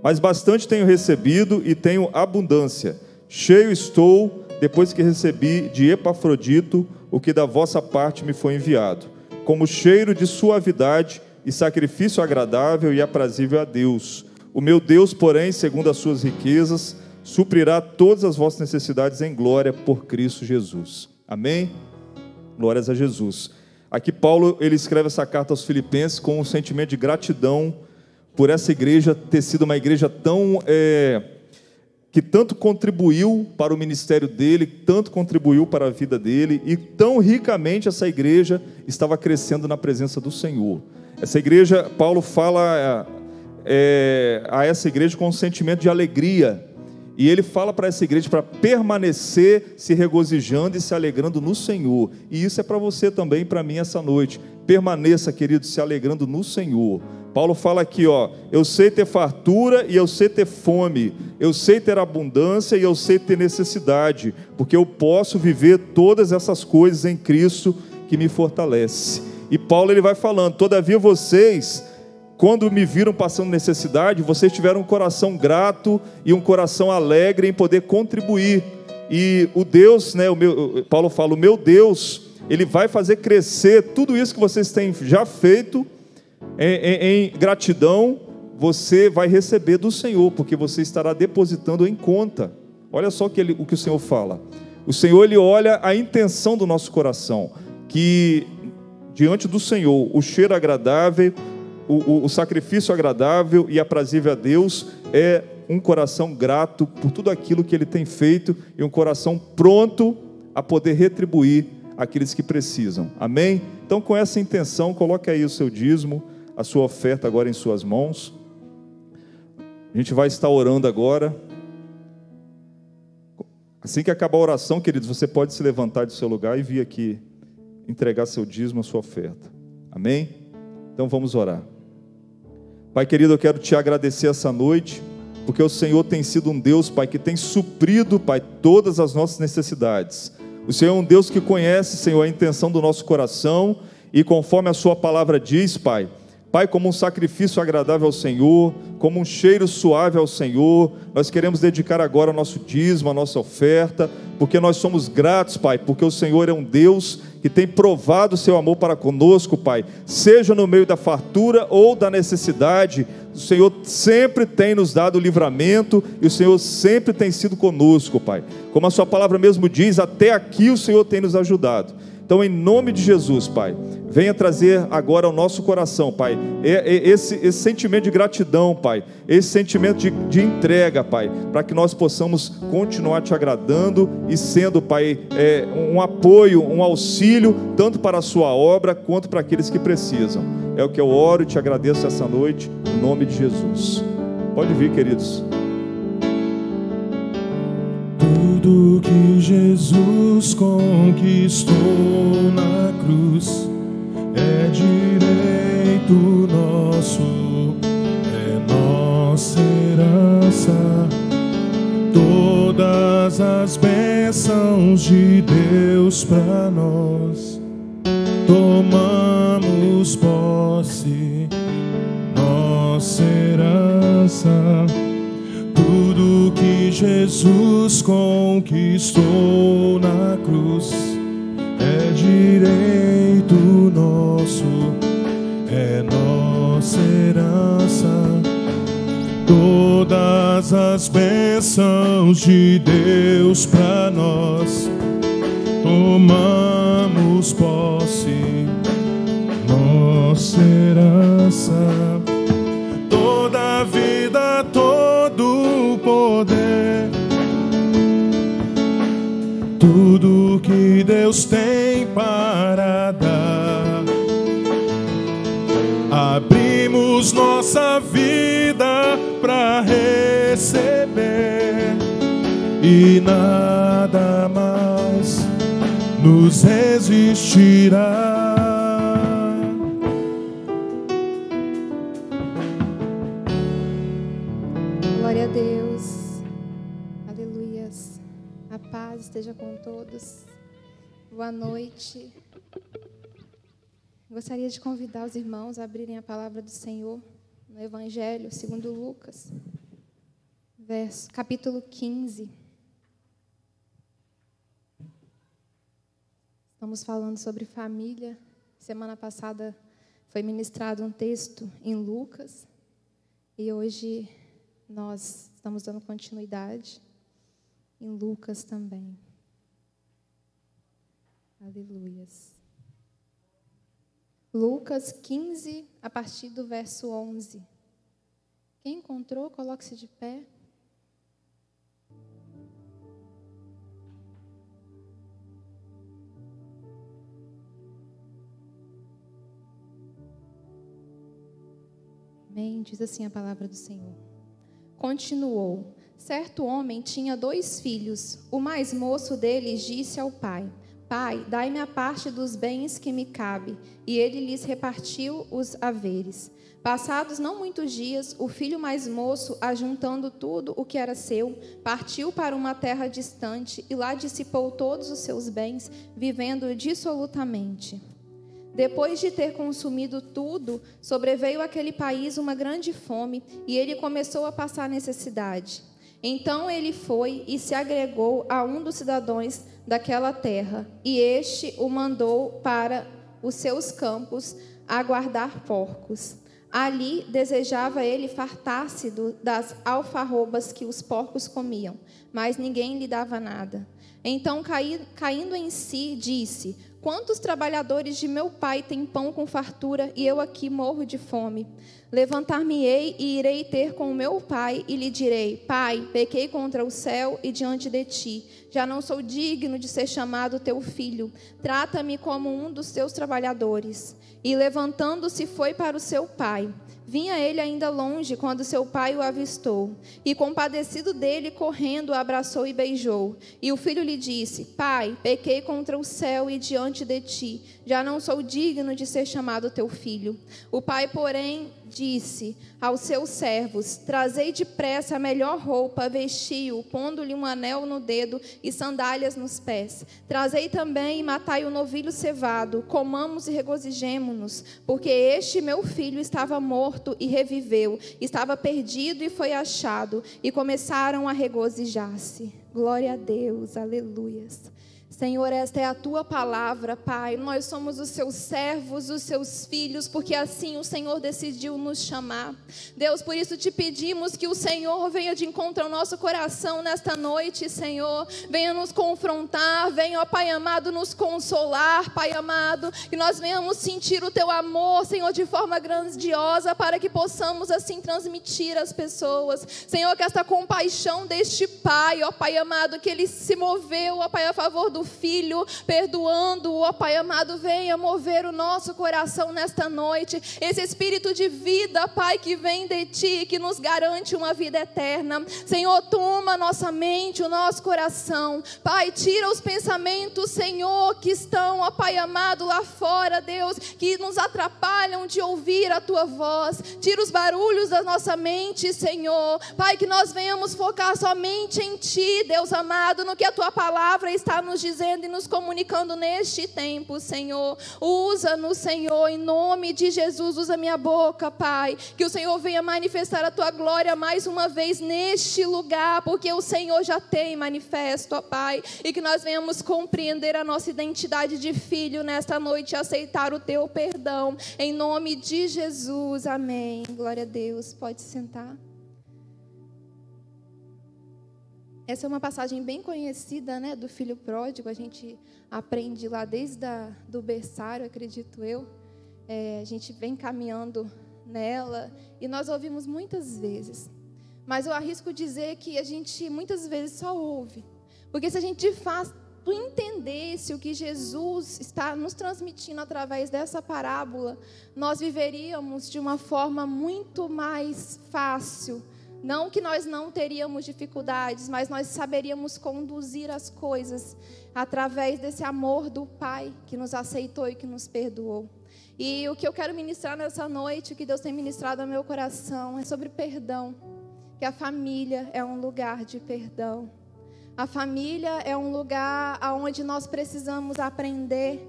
Mas bastante tenho recebido e tenho abundância. Cheio estou, depois que recebi de Epafrodito o que da vossa parte me foi enviado, como cheiro de suavidade e sacrifício agradável e aprazível a Deus. O meu Deus, porém, segundo as suas riquezas, suprirá todas as vossas necessidades em glória por Cristo Jesus. Amém? Glórias a Jesus. Aqui Paulo, ele escreve essa carta aos Filipenses com um sentimento de gratidão por essa igreja ter sido uma igreja tão que tanto contribuiu para o ministério dele, tanto contribuiu para a vida dele, e tão ricamente essa igreja estava crescendo na presença do Senhor. Essa igreja, Paulo fala a essa igreja com um sentimento de alegria, e ele fala para essa igreja para permanecer se regozijando e se alegrando no Senhor. E isso é para você também, para mim essa noite. Permaneça, querido, se alegrando no Senhor. Paulo fala aqui, eu sei ter fartura e eu sei ter fome, eu sei ter abundância e eu sei ter necessidade, porque eu posso viver todas essas coisas em Cristo que me fortalece. E Paulo, ele vai falando: todavia vocês, quando me viram passando necessidade, vocês tiveram um coração grato e um coração alegre em poder contribuir. E o Deus, Paulo fala, o meu Deus, ele vai fazer crescer tudo isso que vocês têm já feito. Em gratidão, você vai receber do Senhor, porque você estará depositando em conta. Olha só o que o Senhor fala. O Senhor, ele olha a intenção do nosso coração, que diante do Senhor, o cheiro agradável, o sacrifício agradável e aprazível a Deus é um coração grato por tudo aquilo que Ele tem feito e um coração pronto a poder retribuir aqueles que precisam. Amém? Então, com essa intenção, coloque aí o seu dízimo, a sua oferta agora em suas mãos. A gente vai estar orando agora. Assim que acabar a oração, queridos, você pode se levantar do seu lugar e vir aqui entregar seu dízimo, a sua oferta. Amém? Então vamos orar. Pai querido, eu quero te agradecer essa noite, porque o Senhor tem sido um Deus, Pai, que tem suprido, Pai, todas as nossas necessidades. O Senhor é um Deus que conhece, Senhor, a intenção do nosso coração, e conforme a sua palavra diz, Pai, como um sacrifício agradável ao Senhor, como um cheiro suave ao Senhor, nós queremos dedicar agora o nosso dízimo, a nossa oferta, porque nós somos gratos, Pai, porque o Senhor é um Deus que tem provado o seu amor para conosco, Pai, seja no meio da fartura ou da necessidade. O Senhor sempre tem nos dado livramento e o Senhor sempre tem sido conosco, Pai. Como a sua palavra mesmo diz, até aqui o Senhor tem nos ajudado. Então, em nome de Jesus, Pai, venha trazer agora ao nosso coração, Pai, esse sentimento de gratidão, Pai, esse sentimento de entrega, Pai, para que nós possamos continuar te agradando e sendo, Pai, um apoio, um auxílio, tanto para a sua obra, quanto para aqueles que precisam. É o que eu oro e te agradeço essa noite, em nome de Jesus. Pode vir, queridos. Tudo que Jesus conquistou na cruz é direito nosso, é nossa herança. Todas as bênçãos de Deus para nós, tomamos posse, nossa herança. Tudo que Jesus conquistou na cruz é direito nosso, é nossa herança. Todas as bênçãos de Deus para nós, tomamos posse, nossa herança. Toda a vida, todo o poder, tudo que Deus tem para dar, abrimos nossa vida para receber, e nada mais nos resistirá. Glória a Deus, aleluias. A paz esteja com todos. Boa noite. Gostaria de convidar os irmãos a abrirem a palavra do Senhor no Evangelho segundo Lucas, capítulo 15. Estamos falando sobre família. Semana passada foi ministrado um texto em Lucas e hoje nós estamos dando continuidade em Lucas também. Aleluias. Lucas 15, a partir do verso 11. Quem encontrou, coloque-se de pé. Amém. Diz assim a palavra do Senhor. Continuou: certo homem tinha 2 filhos. O mais moço deles disse ao pai: Pai, dai-me a parte dos bens que me cabe. E ele lhes repartiu os haveres. Passados não muitos dias, o filho mais moço, ajuntando tudo o que era seu, partiu para uma terra distante e lá dissipou todos os seus bens, vivendo dissolutamente. Depois de ter consumido tudo, sobreveio àquele país uma grande fome e ele começou a passar necessidade. Então ele foi e se agregou a um dos cidadãos daquela terra, e este o mandou para os seus campos a guardar porcos. Ali desejava ele fartar-se das alfarrobas que os porcos comiam, mas ninguém lhe dava nada. Então, caindo em si, disse: quantos trabalhadores de meu pai têm pão com fartura e eu aqui morro de fome? Levantar-me-ei e irei ter com o meu pai e lhe direi: Pai, pequei contra o céu e diante de ti. Já não sou digno de ser chamado teu filho. Trata-me como um dos teus trabalhadores. E levantando-se foi para o seu pai. Vinha ele ainda longe quando seu pai o avistou. E compadecido dele, correndo, o abraçou e beijou. E o filho lhe disse: Pai, pequei contra o céu e diante de ti. Já não sou digno de ser chamado teu filho. O pai, porém, disse aos seus servos: Trazei depressa a melhor roupa, vestiu, pondo-lhe um anel no dedo e sandálias nos pés. Trazei também e matai o novilho cevado, comamos e regozijemo-nos, porque este meu filho estava morto e reviveu, estava perdido e foi achado. E começaram a regozijar-se. Glória a Deus, aleluias. Senhor, esta é a tua palavra, Pai. Nós somos os seus servos, os seus filhos, porque assim o Senhor decidiu nos chamar. Deus, por isso te pedimos que o Senhor venha de encontro ao nosso coração nesta noite, Senhor. Venha nos confrontar, venha, ó Pai amado, nos consolar, Pai amado. Que nós venhamos sentir o teu amor, Senhor, de forma grandiosa, para que possamos assim transmitir às pessoas. Senhor, que esta compaixão deste Pai, ó Pai amado, que ele se moveu, ó Pai, a favor do do Filho, perdoando, ó Pai amado, venha mover o nosso coração nesta noite, esse espírito de vida, Pai, que vem de Ti, que nos garante uma vida eterna. Senhor, toma a nossa mente, o nosso coração, Pai, tira os pensamentos, Senhor, que estão, ó Pai amado, lá fora, Deus, que nos atrapalham de ouvir a Tua voz, tira os barulhos da nossa mente, Senhor, Pai, que nós venhamos focar somente em Ti, Deus amado, no que a Tua palavra está nos dizendo e nos comunicando neste tempo, Senhor. Usa-nos, Senhor, em nome de Jesus, usa minha boca, Pai, que o Senhor venha manifestar a Tua glória mais uma vez neste lugar, porque o Senhor já tem manifesto, ó Pai, e que nós venhamos compreender a nossa identidade de filho nesta noite e aceitar o Teu perdão, em nome de Jesus, amém. Glória a Deus, pode sentar. Essa é uma passagem bem conhecida, né, do filho pródigo. A gente aprende lá desde do berçário, acredito eu. A gente vem caminhando nela e nós ouvimos muitas vezes. Mas eu arrisco dizer que a gente muitas vezes só ouve. Porque se a gente de fato entendesse o que Jesus está nos transmitindo através dessa parábola, nós viveríamos de uma forma muito mais fácil. Não que nós não teríamos dificuldades, mas nós saberíamos conduzir as coisas através desse amor do Pai que nos aceitou e que nos perdoou. E o que eu quero ministrar nessa noite, o que Deus tem ministrado ao meu coração, é sobre perdão. Que a família é um lugar de perdão. A família é um lugar onde nós precisamos aprender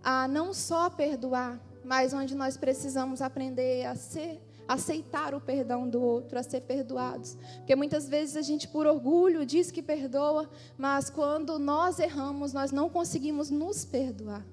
a não só perdoar, mas onde nós precisamos aprender a aceitar o perdão do outro, a ser perdoados. Porque muitas vezes a gente, por orgulho, diz que perdoa, mas quando nós erramos, nós não conseguimos nos perdoar.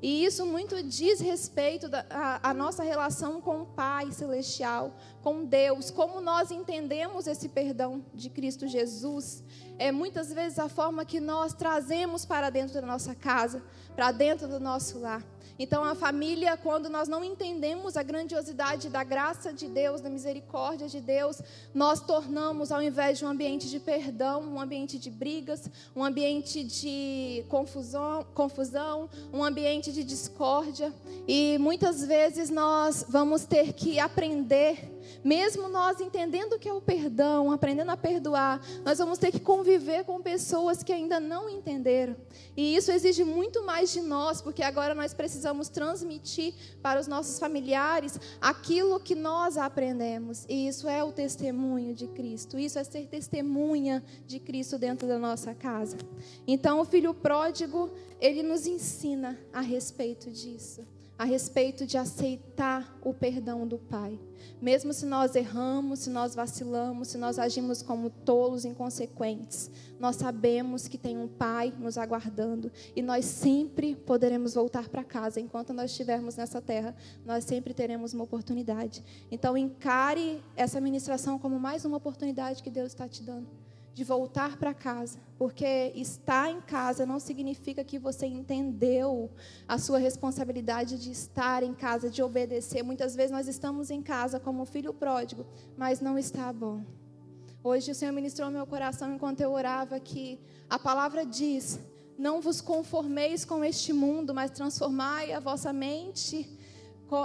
E isso muito diz respeito à nossa relação com o Pai Celestial, com Deus, como nós entendemos esse perdão de Cristo Jesus. É muitas vezes a forma que nós trazemos para dentro da nossa casa, para dentro do nosso lar. Então a família, quando nós não entendemos a grandiosidade da graça de Deus, da misericórdia de Deus, nós tornamos, ao invés de um ambiente de perdão, um ambiente de brigas, um ambiente de confusão, um ambiente de discórdia. E muitas vezes nós vamos ter que aprender, mesmo nós entendendo o que é o perdão, aprendendo a perdoar, nós vamos ter que conviver com pessoas que ainda não entenderam. E isso exige muito mais de nós, porque agora nós precisamos transmitir para os nossos familiares aquilo que nós aprendemos. E isso é o testemunho de Cristo. Isso é ser testemunha de Cristo dentro da nossa casa. Então o filho pródigo, ele nos ensina a respeito disso. A respeito de aceitar o perdão do Pai. Mesmo se nós erramos, se nós vacilamos, se nós agimos como tolos inconsequentes, nós sabemos que tem um Pai nos aguardando e nós sempre poderemos voltar para casa. Enquanto nós estivermos nessa terra, nós sempre teremos uma oportunidade. Então encare essa ministração como mais uma oportunidade que Deus está te dando, de voltar para casa, porque estar em casa não significa que você entendeu a sua responsabilidade de estar em casa, de obedecer. Muitas vezes nós estamos em casa como filho pródigo, mas não está bom. Hoje o Senhor ministrou no meu coração enquanto eu orava que a palavra diz: não vos conformeis com este mundo, mas transformai a vossa mente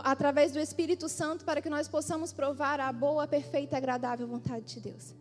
através do Espírito Santo, para que nós possamos provar a boa, perfeita e agradável vontade de Deus.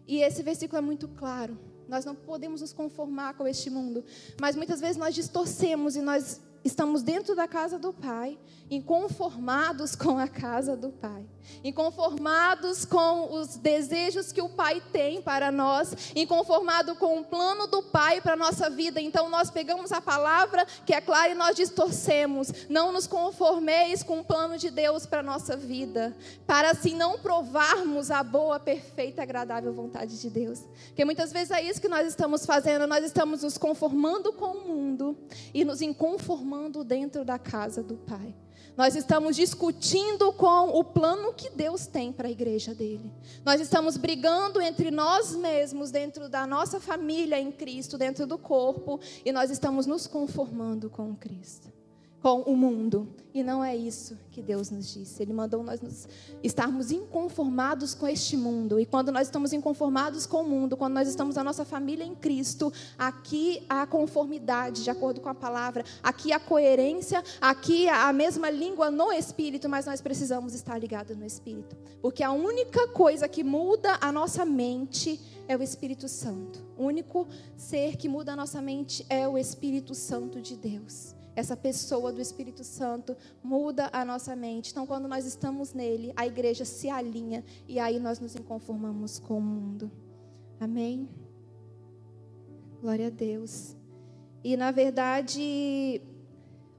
E esse versículo é muito claro. Nós não podemos nos conformar com este mundo. Mas muitas vezes nós distorcemos e nós estamos dentro da casa do Pai, inconformados com a casa do Pai, inconformados com os desejos que o Pai tem para nós, inconformados com o plano do Pai para a nossa vida. Então nós pegamos a palavra que é clara e nós distorcemos. Não nos conformeis com o plano de Deus para a nossa vida, para assim não provarmos a boa, perfeita e agradável vontade de Deus. Porque muitas vezes é isso que nós estamos fazendo. Nós estamos nos conformando com o mundo e nos inconformando dentro da casa do Pai. Nós estamos discutindo com o plano que Deus tem para a igreja dele. Nós estamos brigando entre nós mesmos, dentro da nossa família em Cristo, dentro do corpo, e nós estamos nos conformando com Cristo. com o mundo. E não é isso que Deus nos disse. Ele mandou nós estarmos inconformados com este mundo. E quando nós estamos inconformados com o mundo, quando nós estamos a nossa família em Cristo, aqui há conformidade, de acordo com a palavra. Aqui há coerência, aqui há a mesma língua no Espírito, mas nós precisamos estar ligados no Espírito. Porque a única coisa que muda a nossa mente é o Espírito Santo. O único ser que muda a nossa mente é o Espírito Santo de Deus. Essa pessoa do Espírito Santo muda a nossa mente. Então, quando nós estamos nele, a igreja se alinha e aí nós nos inconformamos com o mundo. Amém? Glória a Deus. E, na verdade,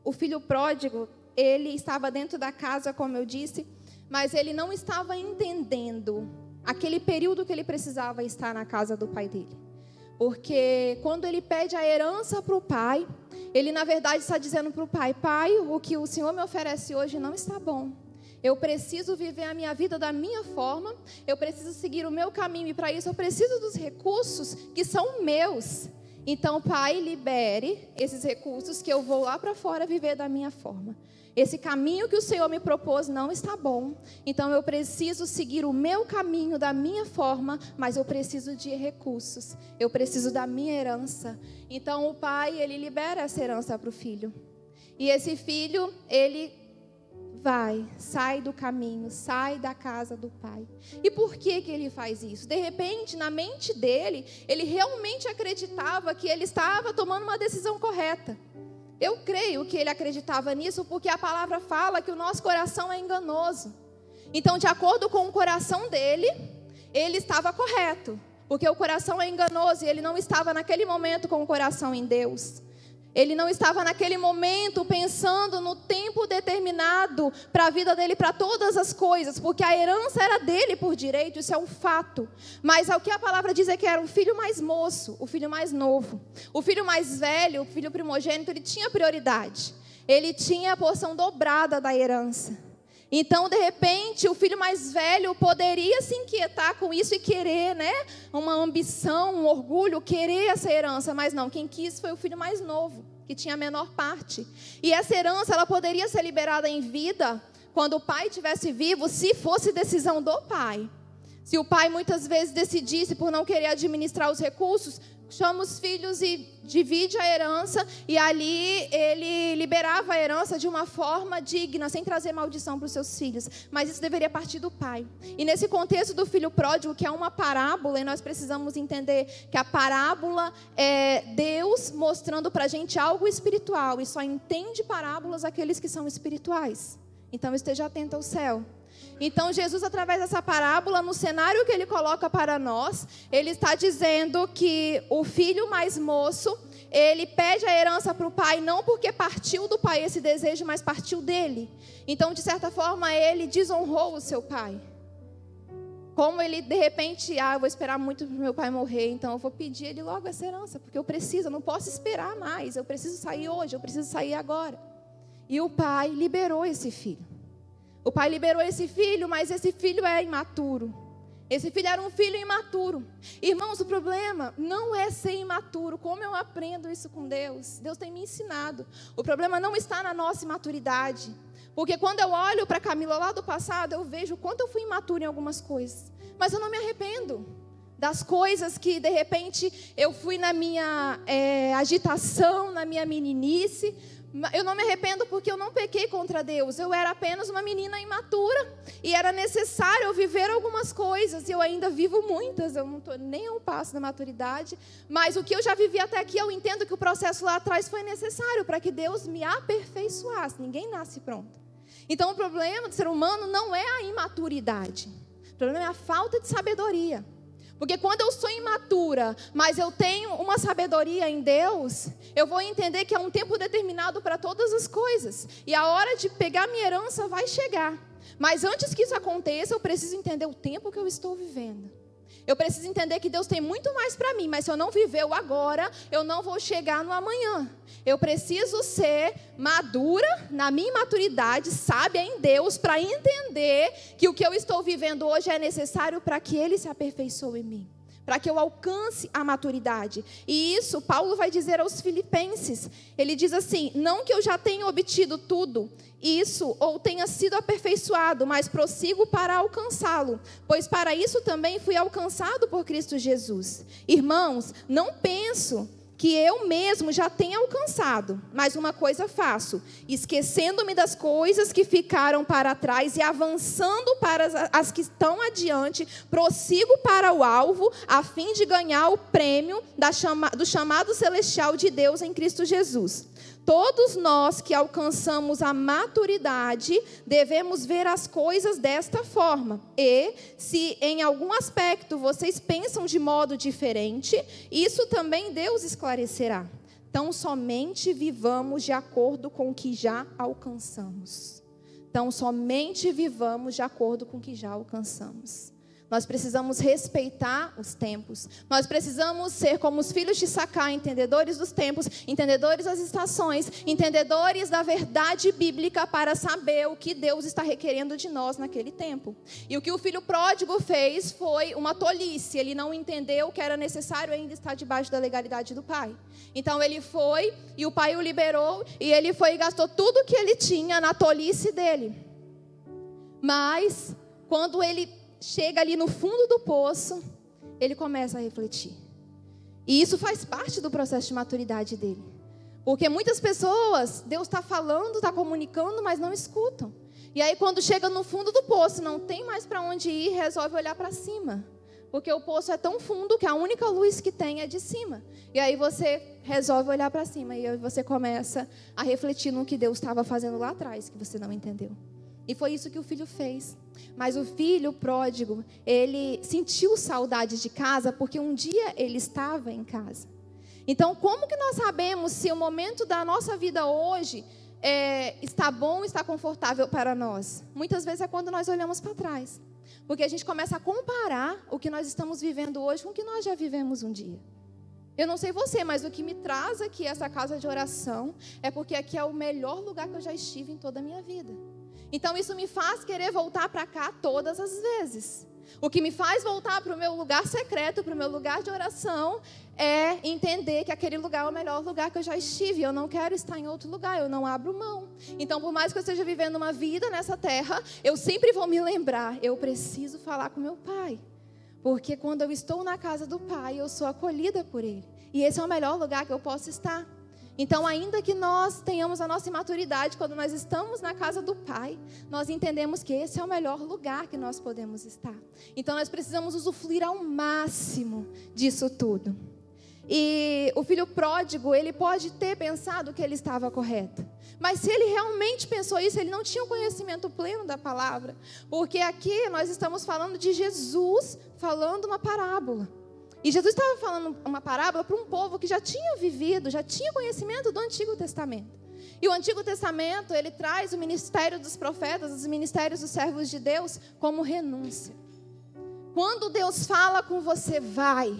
o filho pródigo, ele estava dentro da casa, como eu disse, mas ele não estava entendendo aquele período que ele precisava estar na casa do pai dele. Porque quando ele pede a herança para o pai, ele na verdade está dizendo para o pai: pai, o que o Senhor me oferece hoje não está bom. Eu preciso viver a minha vida da minha forma, eu preciso seguir o meu caminho e para isso eu preciso dos recursos que são meus. Então, pai, libere esses recursos que eu vou lá para fora viver da minha forma. Esse caminho que o Senhor me propôs não está bom. Então eu preciso seguir o meu caminho da minha forma, mas eu preciso de recursos. Eu preciso da minha herança. Então o pai, ele libera essa herança para o filho. E esse filho, ele sai do caminho, sai da casa do pai. E por que que ele faz isso? De repente, na mente dele, ele realmente acreditava que ele estava tomando uma decisão correta. Eu creio que ele acreditava nisso porque a palavra fala que o nosso coração é enganoso. Então, de acordo com o coração dele, ele estava correto. Porque o coração é enganoso e ele não estava naquele momento com o coração em Deus. Ele não estava naquele momento pensando no tempo determinado para a vida dele, para todas as coisas, porque a herança era dele por direito, isso é um fato. Mas o que a palavra diz é que era o filho mais moço, o filho mais novo. O filho mais velho, o filho primogênito, ele tinha prioridade. Ele tinha a porção dobrada da herança. Então, de repente, o filho mais velho poderia se inquietar com isso e querer, né? Uma ambição, um orgulho, querer essa herança. Mas não, quem quis foi o filho mais novo, que tinha a menor parte. E essa herança, ela poderia ser liberada em vida, quando o pai estivesse vivo, se fosse decisão do pai. Se o pai muitas vezes decidisse por não querer administrar os recursos, chama os filhos e divide a herança, e ali ele liberava a herança de uma forma digna, sem trazer maldição para os seus filhos. Mas isso deveria partir do pai. E nesse contexto do filho pródigo, que é uma parábola, e nós precisamos entender que a parábola é Deus mostrando para a gente algo espiritual, e só entende parábolas aqueles que são espirituais. Então esteja atento ao céu. Então Jesus, através dessa parábola, no cenário que ele coloca para nós, ele está dizendo que o filho mais moço, ele pede a herança para o pai, não porque partiu do pai esse desejo, mas partiu dele. Então, de certa forma, ele desonrou o seu pai. Como ele, de repente, eu vou esperar muito para o meu pai morrer, então eu vou pedir ele logo essa herança, porque eu preciso, eu não posso esperar mais, eu preciso sair hoje, eu preciso sair agora. E o pai liberou esse filho. O pai liberou esse filho, mas esse filho é imaturo. Esse filho era um filho imaturo. Irmãos, o problema não é ser imaturo. Como eu aprendo isso com Deus? Deus tem me ensinado. O problema não está na nossa imaturidade. Porque quando eu olho para Camila lá do passado, eu vejo o quanto eu fui imatura em algumas coisas. Mas eu não me arrependo das coisas que, de repente, eu fui na minha agitação, na minha meninice. Eu não me arrependo porque eu não pequei contra Deus. Eu era apenas uma menina imatura. E era necessário eu viver algumas coisas. E eu ainda vivo muitas. Eu não estou nem ao passo da maturidade. Mas o que eu já vivi até aqui, eu entendo que o processo lá atrás foi necessário para que Deus me aperfeiçoasse. Ninguém nasce pronto. Então o problema do ser humano não é a imaturidade. O problema é a falta de sabedoria. Porque quando eu sou imatura, mas eu tenho uma sabedoria em Deus, eu vou entender que é um tempo determinado para todas as coisas. E a hora de pegar minha herança vai chegar. Mas antes que isso aconteça, eu preciso entender o tempo que eu estou vivendo. Eu preciso entender que Deus tem muito mais para mim, mas se eu não viver o agora, eu não vou chegar no amanhã. Eu preciso ser madura na minha maturidade, sábia em Deus, para entender que o que eu estou vivendo hoje é necessário para que Ele se aperfeiçoe em mim. para que eu alcance a maturidade. E isso Paulo vai dizer aos filipenses. Ele diz assim: não que eu já tenha obtido tudo isso ou tenha sido aperfeiçoado, mas prossigo para alcançá-lo, pois para isso também fui alcançado por Cristo Jesus. Irmãos, não penso que eu mesmo já tenha alcançado, mas uma coisa faço, esquecendo-me das coisas que ficaram para trás e avançando para as que estão adiante, prossigo para o alvo, a fim de ganhar o prêmio do chamado celestial de Deus em Cristo Jesus. Todos nós que alcançamos a maturidade devemos ver as coisas desta forma. E, se em algum aspecto vocês pensam de modo diferente, isso também Deus esclarecerá. Então, somente vivamos de acordo com o que já alcançamos. Então, somente vivamos de acordo com o que já alcançamos. Nós precisamos respeitar os tempos. Nós precisamos ser como os filhos de Sacá, entendedores dos tempos, entendedores das estações, entendedores da verdade bíblica para saber o que Deus está requerendo de nós naquele tempo. E o que o filho pródigo fez foi uma tolice. Ele não entendeu que era necessário ainda estar debaixo da legalidade do pai. Então ele foi e o pai o liberou e ele foi e gastou tudo que ele tinha na tolice dele. Mas quando ele chega ali no fundo do poço, ele começa a refletir. E isso faz parte do processo de maturidade dele. Porque muitas pessoas, Deus está falando, está comunicando, mas não escutam. E aí quando chega no fundo do poço, não tem mais para onde ir, resolve olhar para cima. Porque o poço é tão fundo que a única luz que tem é de cima. E aí você resolve olhar para cima e aí você começa a refletir no que Deus estava fazendo lá atrás, que você não entendeu. E foi isso que o filho fez. Mas o filho pródigo, ele sentiu saudade de casa porque um dia ele estava em casa. Então, como que nós sabemos se o momento da nossa vida hoje está bom, está confortável para nós? Muitas vezes é quando nós olhamos para trás. Porque a gente começa a comparar o que nós estamos vivendo hoje com o que nós já vivemos um dia. Eu não sei você, mas o que me traz aqui essa casa de oração é porque aqui é o melhor lugar que eu já estive em toda a minha vida. Então isso me faz querer voltar para cá todas as vezes. O que me faz voltar para o meu lugar secreto, para o meu lugar de oração, é entender que aquele lugar é o melhor lugar que eu já estive. Eu não quero estar em outro lugar, eu não abro mão. Então, por mais que eu esteja vivendo uma vida nessa terra, eu sempre vou me lembrar, eu preciso falar com meu pai. Porque quando eu estou na casa do pai, eu sou acolhida por ele. E esse é o melhor lugar que eu posso estar. Então, ainda que nós tenhamos a nossa imaturidade, quando nós estamos na casa do Pai, nós entendemos que esse é o melhor lugar que nós podemos estar. Então, nós precisamos usufruir ao máximo disso tudo. E o filho pródigo, ele pode ter pensado que ele estava correto. Mas se ele realmente pensou isso, ele não tinha o conhecimento pleno da palavra. Porque aqui nós estamos falando de Jesus falando uma parábola. E Jesus estava falando uma parábola para um povo que já tinha vivido, já tinha conhecimento do Antigo Testamento. E o Antigo Testamento, ele traz o ministério dos profetas, os ministérios dos servos de Deus, como renúncia. Quando Deus fala com você, vai,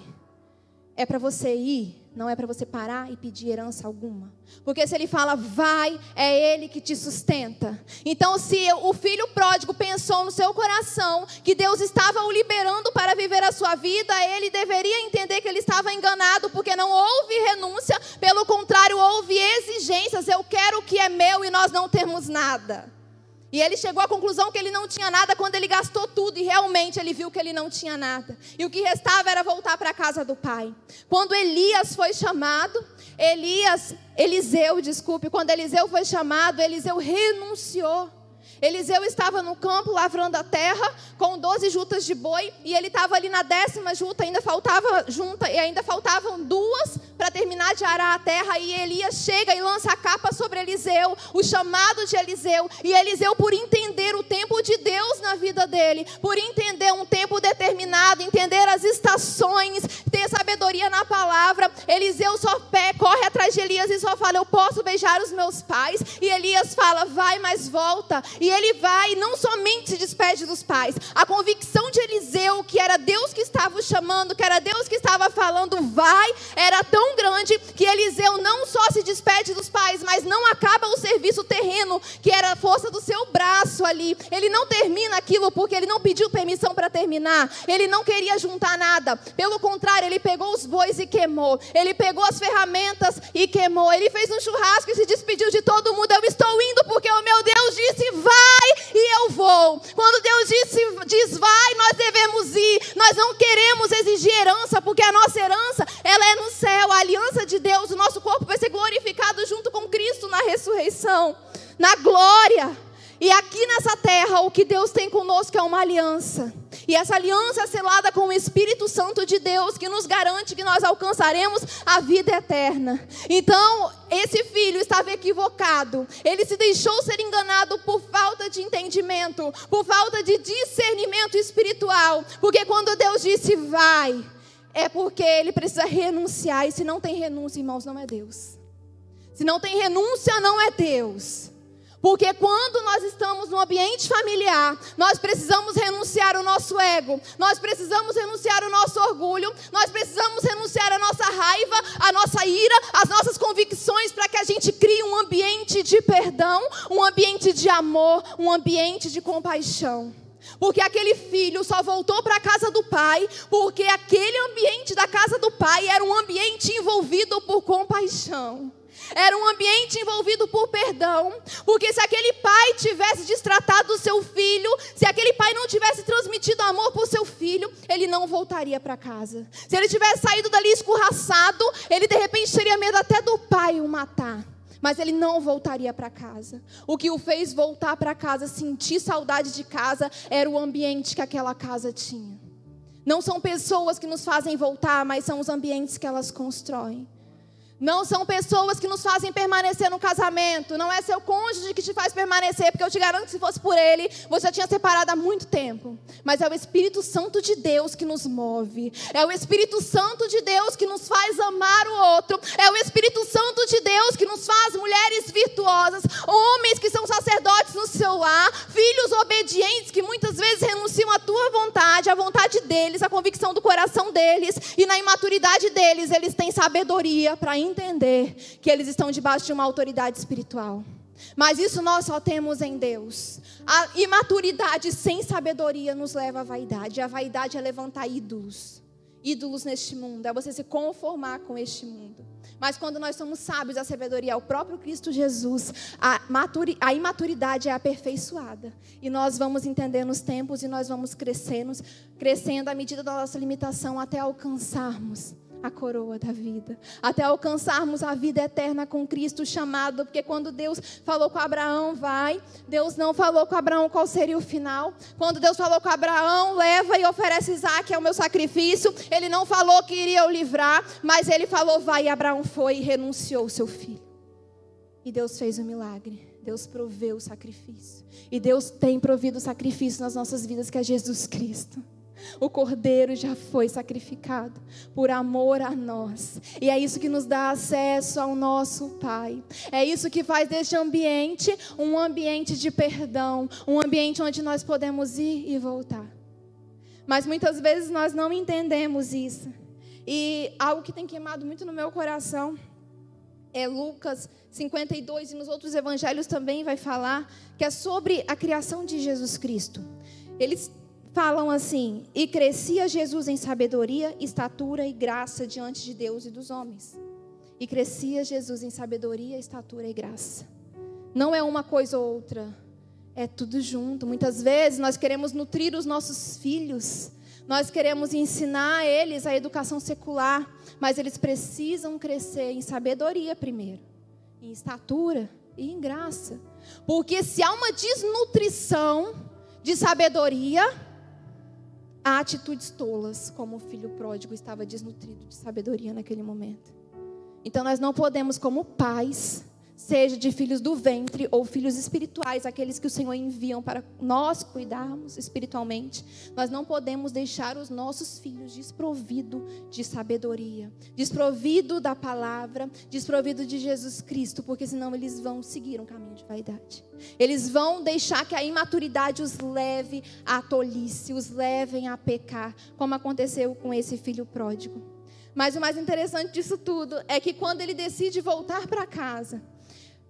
é para você ir, não é para você parar e pedir herança alguma. Porque se ele fala vai, é ele que te sustenta. Então, se o filho pródigo pensou no seu coração que Deus estava o liberando para viver a sua vida, ele deveria entender que ele estava enganado, porque não houve renúncia, pelo contrário, houve exigências. Eu quero o que é meu e nós não temos nada. E ele chegou à conclusão que ele não tinha nada quando ele gastou tudo. E realmente ele viu que ele não tinha nada. E o que restava era voltar para a casa do pai. Quando Elias foi chamado, quando Eliseu foi chamado, Eliseu renunciou. Eliseu estava no campo lavrando a terra com 12 jutas de boi. E ele estava ali na 10ª juta, ainda faltavam 2 para terminar de arar a terra. E Elias chega e lança a capa sobre Eliseu, o chamado de Eliseu. E Eliseu, por entender o tempo de Deus na vida dele, por entender um tempo determinado, entender as estações, ter sabedoria na palavra, Eliseu só corre atrás de Elias e só fala: eu posso beijar os meus pais? E Elias fala: vai, mas volta. E ele vai e não somente se despede dos pais. A convicção de Eliseu, que era Deus que estava o chamando, que era Deus que estava falando vai, era tão grande que Eliseu não só se despede dos pais, mas não acaba o serviço terreno, que era a força do seu braço ali. Ele não termina aquilo porque ele não pediu permissão para terminar. Ele não queria juntar nada. Pelo contrário, ele pegou os bois e queimou. Ele pegou as ferramentas e queimou. Ele fez um churrasco e se despediu de todo mundo. Eu estou indo porque o meu Deus disse vai e eu vou. Quando Deus diz vai, nós devemos ir. Nós não queremos exigir herança, porque a nossa herança, ela é no céu. A aliança de Deus, o nosso corpo vai ser glorificado junto com Cristo na ressurreição, na glória. E aqui nessa terra, o que Deus tem conosco é uma aliança. E essa aliança é selada com o Espírito Santo de Deus, que nos garante que nós alcançaremos a vida eterna. Então, esse filho estava equivocado. Ele se deixou ser enganado por falta de entendimento, por falta de discernimento espiritual. Porque quando Deus disse vai, é porque ele precisa renunciar. E se não tem renúncia, irmãos, não é Deus. Se não tem renúncia, não é Deus. Porque quando nós estamos no ambiente familiar, nós precisamos renunciar o nosso ego, nós precisamos renunciar o nosso orgulho, nós precisamos renunciar a nossa raiva, a nossa ira, as nossas convicções, para que a gente crie um ambiente de perdão, um ambiente de amor, um ambiente de compaixão. Porque aquele filho só voltou para a casa do pai, porque aquele ambiente da casa do pai era um ambiente envolvido por compaixão. Era um ambiente envolvido por perdão. Porque se aquele pai tivesse destratado o seu filho, se aquele pai não tivesse transmitido amor para o seu filho, ele não voltaria para casa. Se ele tivesse saído dali escorraçado, ele de repente teria medo até do pai o matar. Mas ele não voltaria para casa. O que o fez voltar para casa, sentir saudade de casa, era o ambiente que aquela casa tinha. Não são pessoas que nos fazem voltar, mas são os ambientes que elas constroem. Não são pessoas que nos fazem permanecer no casamento. Não é seu cônjuge que te faz permanecer, porque eu te garanto que se fosse por ele, você já tinha separado há muito tempo. Mas é o Espírito Santo de Deus que nos move. É o Espírito Santo de Deus que nos faz amar o outro. É o Espírito Santo de Deus que nos faz mulheres virtuosas, homens que são sacerdotes no seu lar, filhos obedientes que muitas vezes renunciam à tua vontade, à vontade deles, à convicção do coração deles. E na imaturidade deles, eles têm sabedoria para entender que eles estão debaixo de uma autoridade espiritual. Mas isso nós só temos em Deus. A imaturidade sem sabedoria nos leva à vaidade. E a vaidade é levantar ídolos. Ídolos neste mundo. É você se conformar com este mundo. Mas quando nós somos sábios, a sabedoria é o próprio Cristo Jesus. A imaturidade é aperfeiçoada. E nós vamos entendendo os tempos e nós vamos crescendo à medida da nossa limitação até alcançarmos a coroa da vida, até alcançarmos a vida eterna com Cristo chamado. Porque quando Deus falou com Abraão, vai, Deus não falou com Abraão qual seria o final. Quando Deus falou com Abraão, leva e oferece Isaque, é o meu sacrifício, ele não falou que iria o livrar, mas ele falou vai, e Abraão foi e renunciou o seu filho. E Deus fez o milagre, Deus proveu o sacrifício, e Deus tem provido o sacrifício nas nossas vidas, que é Jesus Cristo. O Cordeiro já foi sacrificado por amor a nós. E é isso que nos dá acesso ao nosso Pai. É isso que faz deste ambiente um ambiente de perdão, um ambiente onde nós podemos ir e voltar. Mas muitas vezes nós não entendemos isso. E algo que tem queimado muito no meu coração é Lucas 52, e nos outros evangelhos também vai falar, que é sobre a criação de Jesus Cristo. Eles falam assim: e crescia Jesus em sabedoria, estatura e graça diante de Deus e dos homens. E crescia Jesus em sabedoria, estatura e graça. Não é uma coisa ou outra, é tudo junto. Muitas vezes nós queremos nutrir os nossos filhos, nós queremos ensinar eles a educação secular, mas eles precisam crescer em sabedoria primeiro, em estatura e em graça. Porque se há uma desnutrição de sabedoria, há atitudes tolas, como o filho pródigo estava desnutrido de sabedoria naquele momento. Então nós não podemos, como pais, seja de filhos do ventre ou filhos espirituais, aqueles que o Senhor enviam para nós cuidarmos espiritualmente, nós não podemos deixar os nossos filhos desprovidos de sabedoria, desprovidos da palavra, desprovidos de Jesus Cristo, porque senão eles vão seguir um caminho de vaidade. Eles vão deixar que a imaturidade os leve à tolice, os levem a pecar, como aconteceu com esse filho pródigo. Mas o mais interessante disso tudo é que quando ele decide voltar para casa,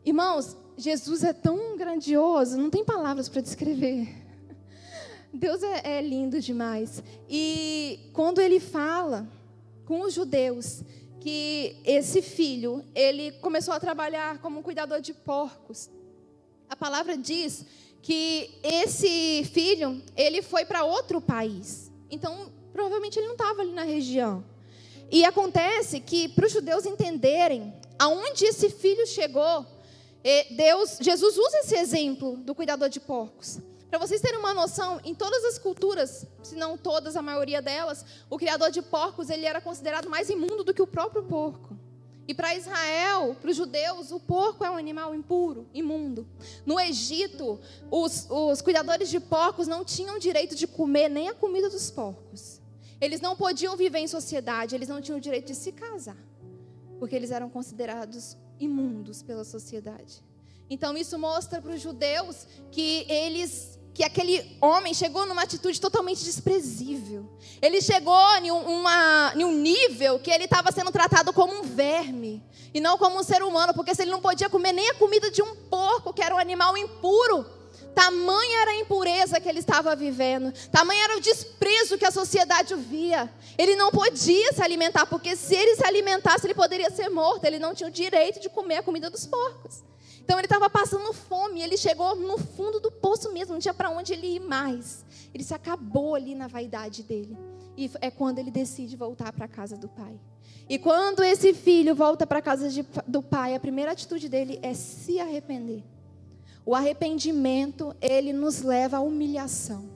irmãos, Jesus é tão grandioso, não tem palavras para descrever. Deus é lindo demais. E quando ele fala com os judeus que esse filho, ele começou a trabalhar como cuidador de porcos, a palavra diz que esse filho, ele foi para outro país. Então, provavelmente ele não estava ali na região. E acontece que, para os judeus entenderem aonde esse filho chegou, Jesus usa esse exemplo do cuidador de porcos. Para vocês terem uma noção, em todas as culturas, se não todas, a maioria delas, o criador de porcos, ele era considerado mais imundo do que o próprio porco. E para Israel, para os judeus, o porco é um animal impuro, imundo. No Egito, os cuidadores de porcos não tinham direito de comer nem a comida dos porcos. Eles não podiam viver em sociedade, eles não tinham o direito de se casar, porque eles eram considerados imundos pela sociedade. Então isso mostra para os judeus que aquele homem chegou numa atitude totalmente desprezível. Ele chegou em um nível que ele estava sendo tratado como um verme e não como um ser humano, porque se ele não podia comer nem a comida de um porco, que era um animal impuro, tamanha era a impureza que ele estava vivendo, tamanho era o desprezo que a sociedade o via. Ele não podia se alimentar, porque se ele se alimentasse, ele poderia ser morto. Ele não tinha o direito de comer a comida dos porcos. Então ele estava passando fome, ele chegou no fundo do poço mesmo, não tinha para onde ele ir mais. Ele se acabou ali na vaidade dele. E é quando ele decide voltar para a casa do pai. E quando esse filho volta para a casa do pai, a primeira atitude dele é se arrepender. O arrependimento, ele nos leva à humilhação.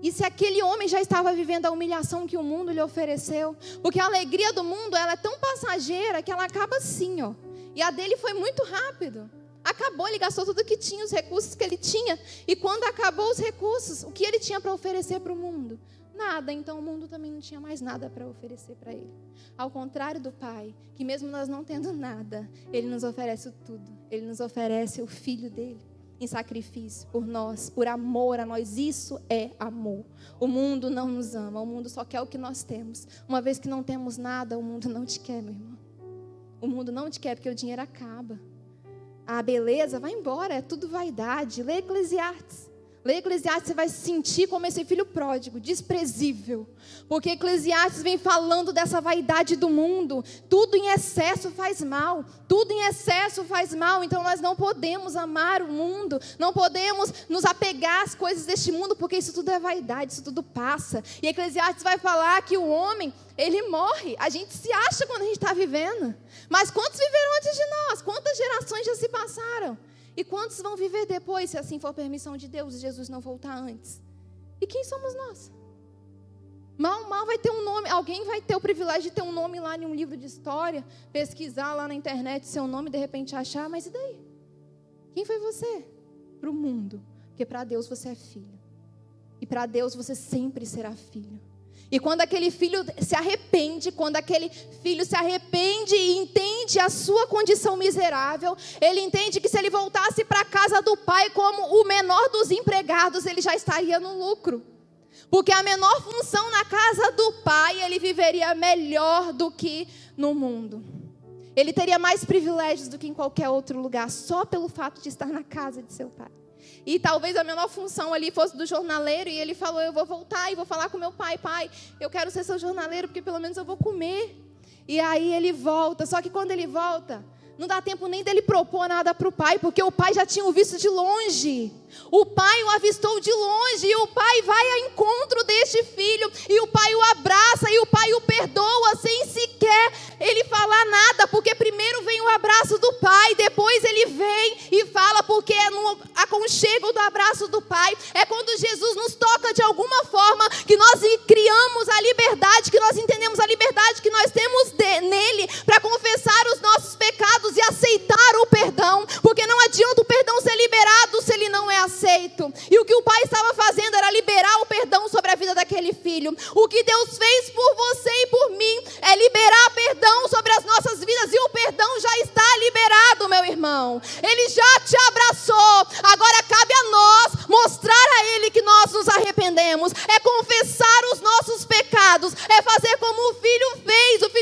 E se aquele homem já estava vivendo a humilhação que o mundo lhe ofereceu, porque a alegria do mundo, ela é tão passageira que ela acaba assim, ó. E a dele foi muito rápido. Acabou, ele gastou tudo que tinha, os recursos que ele tinha. E quando acabou os recursos, o que ele tinha para oferecer para o mundo? Nada. Então o mundo também não tinha mais nada para oferecer para ele. Ao contrário do pai, que mesmo nós não tendo nada, ele nos oferece tudo. Ele nos oferece o filho dele em sacrifício por nós, por amor a nós. Isso é amor. O mundo não nos ama, o mundo só quer o que nós temos. Uma vez que não temos nada, o mundo não te quer, meu irmão. O mundo não te quer porque o dinheiro acaba. A beleza vai embora, é tudo vaidade. Lê Eclesiastes. Lê Eclesiastes, você vai se sentir como esse filho pródigo, desprezível. Porque Eclesiastes vem falando dessa vaidade do mundo. Tudo em excesso faz mal. Tudo em excesso faz mal. Então nós não podemos amar o mundo. Não podemos nos apegar às coisas deste mundo, porque isso tudo é vaidade, isso tudo passa. E Eclesiastes vai falar que o homem, ele morre. A gente se acha quando a gente está vivendo. Mas quantos viveram antes de nós? Quantas gerações já se passaram? E quantos vão viver depois, se assim for permissão de Deus, e Jesus não voltar antes? E quem somos nós? Mal vai ter um nome, alguém vai ter o privilégio de ter um nome lá em um livro de história, pesquisar lá na internet seu nome, de repente achar, mas e daí? Quem foi você? Para o mundo, porque para Deus você é filho. E para Deus você sempre será filho. E quando aquele filho se arrepende, e entende a sua condição miserável, ele entende que se ele voltasse para a casa do pai como o menor dos empregados, ele já estaria no lucro. Porque a menor função na casa do pai, ele viveria melhor do que no mundo. Ele teria mais privilégios do que em qualquer outro lugar, só pelo fato de estar na casa de seu pai. E talvez a menor função ali fosse do jornaleiro, e ele falou, eu vou voltar e vou falar com meu pai, pai, eu quero ser seu jornaleiro, porque pelo menos eu vou comer. E aí ele volta, só que quando ele volta, não dá tempo nem dele propor nada para o pai, porque o pai já tinha o visto de longe. O pai o avistou de longe, e o pai vai ao encontro deste filho, e o pai o abraça, e o pai o perdoa, sem sequer ele falar nada, porque primeiro vem o abraço do pai, depois ele vem e fala, porque é no aconchego do abraço do pai, é quando Jesus nos toca de alguma forma, que nós criamos a liberdade, que nós entendemos a liberdade que nós temos nele, para confessar os nossos pecados e aceitar o perdão, porque não adianta o perdão ser liberado se ele não é aceito. E o que o pai estava fazendo era liberar o perdão sobre a vida daquele filho. O que Deus fez por você e por mim é liberar perdão sobre as nossas vidas, e o perdão já está liberado, meu irmão. Ele já te abraçou. Agora cabe a nós mostrar a ele que nós nos arrependemos, é confessar os nossos pecados, é fazer como o filho fez. O filho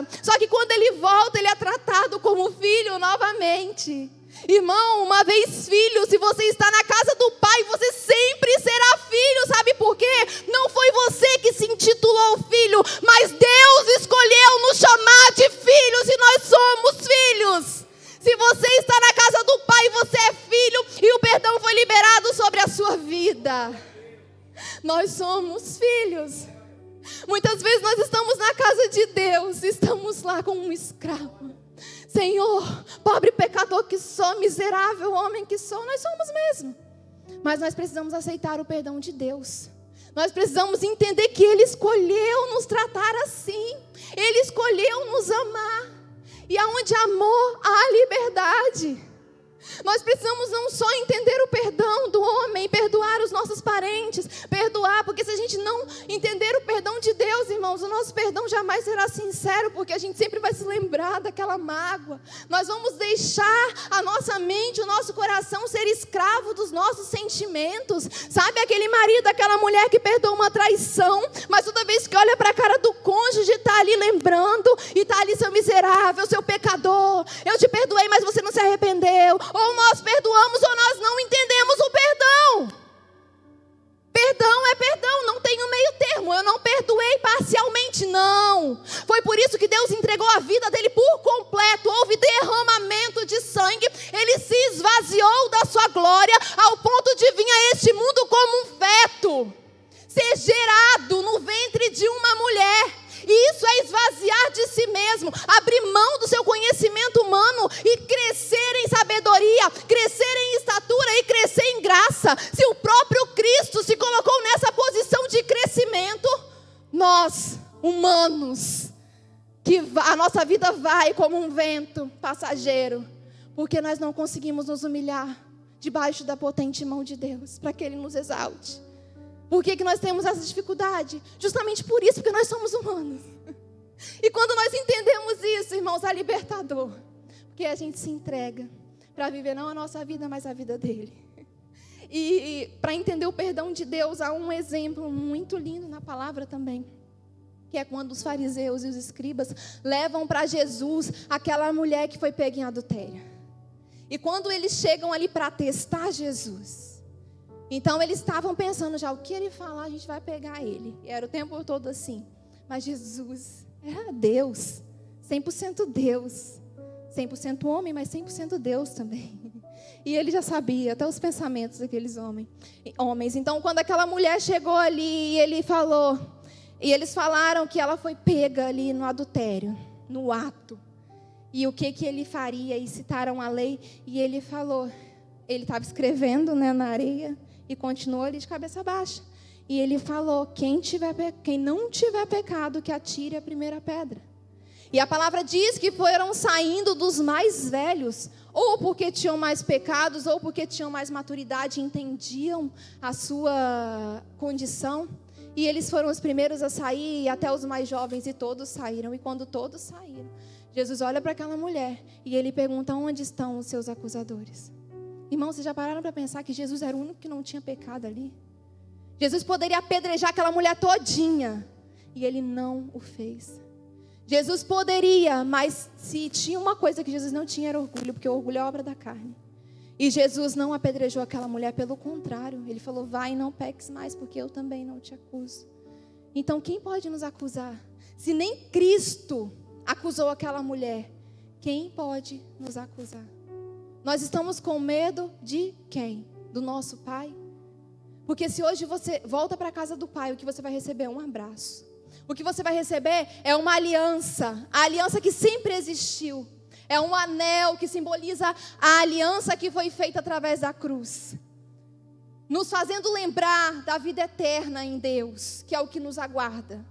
volta. Só que quando ele volta, ele é tratado como filho novamente. Irmão, uma vez filho, se você está na casa do Pai, você sempre será filho. Sabe por quê? Não foi você que se intitulou filho, mas Deus escolheu nos chamar de filhos e nós somos filhos. Se você está na casa do Pai, você é filho e o perdão foi liberado sobre a sua vida. Nós somos filhos. Muitas vezes nós estamos na casa de Deus, estamos lá como um escravo. Senhor, pobre pecador que sou, miserável homem que sou, nós somos mesmo. Mas nós precisamos aceitar o perdão de Deus. Nós precisamos entender que Ele escolheu nos tratar assim. Ele escolheu nos amar. E aonde há amor, há liberdade. Nós precisamos não só entender o perdão do homem, perdoar os nossos parentes, perdoar, porque se a gente não entender o perdão de Deus, irmãos, o nosso perdão jamais será sincero, porque a gente sempre vai se lembrar daquela mágoa. Nós vamos deixar a nossa mente, o nosso coração ser escravo dos nossos sentimentos. Sabe aquele marido, aquela mulher que perdoa uma traição, mas toda vez que olha para a cara do cônjuge, está ali lembrando, e está ali seu miserável, seu pecador, eu te perdoei, mas você não se arrependeu. Ou nós perdoamos ou nós não entendemos o perdão. Perdão é perdão, não tem um meio termo. Eu não perdoei parcialmente, não. Foi por isso que Deus entregou a vida dele por completo. Houve derramamento de sangue. Ele se esvaziou da sua glória ao ponto de vir a este mundo como um feto, ser gerado no ventre de uma mulher. E isso é esvaziar de si mesmo, abrir mão do seu conhecimento humano e crescer em sabedoria, crescer em estatura e crescer em graça. Se o próprio Cristo se colocou nessa posição de crescimento, nós, humanos, que a nossa vida vai como um vento passageiro, porque nós não conseguimos nos humilhar debaixo da potente mão de Deus, para que Ele nos exalte. Por que nós temos essa dificuldade? Justamente por isso, porque nós somos humanos. E quando nós entendemos isso, irmãos, é libertador. Porque a gente se entrega para viver não a nossa vida, mas a vida dele. E para entender o perdão de Deus, há um exemplo muito lindo na palavra também. Que é quando os fariseus e os escribas levam para Jesus aquela mulher que foi pega em adultério. E quando eles chegam ali para testar Jesus, então eles estavam pensando já, o que ele falar, a gente vai pegar ele. E era o tempo todo assim. Mas Jesus era Deus, 100% Deus. 100% homem, mas 100% Deus também. E ele já sabia até os pensamentos daqueles homens. Então, quando aquela mulher chegou ali, ele falou, e eles falaram que ela foi pega ali no adultério, no ato. E o que ele faria, e citaram a lei, e ele falou, ele estava escrevendo, né, na areia, e continuou ali de cabeça baixa. E ele falou, quem não tiver pecado, que atire a primeira pedra. E a palavra diz que foram saindo dos mais velhos, ou porque tinham mais pecados, ou porque tinham mais maturidade, entendiam a sua condição. E eles foram os primeiros a sair, e até os mais jovens, e todos saíram. E quando todos saíram, Jesus olha para aquela mulher, e ele pergunta, onde estão os seus acusadores? Irmãos, vocês já pararam para pensar que Jesus era o único que não tinha pecado ali? Jesus poderia apedrejar aquela mulher todinha, e ele não o fez. Jesus poderia, mas se tinha uma coisa que Jesus não tinha, era orgulho, porque o orgulho é obra da carne. E Jesus não apedrejou aquela mulher, pelo contrário, ele falou, vai e não peques mais, porque eu também não te acuso. Então quem pode nos acusar? Se nem Cristo acusou aquela mulher, quem pode nos acusar? Nós estamos com medo de quem? Do nosso Pai? Porque se hoje você volta para a casa do Pai, o que você vai receber é um abraço. O que você vai receber é uma aliança, a aliança que sempre existiu. É um anel que simboliza a aliança que foi feita através da cruz. Nos fazendo lembrar da vida eterna em Deus, que é o que nos aguarda.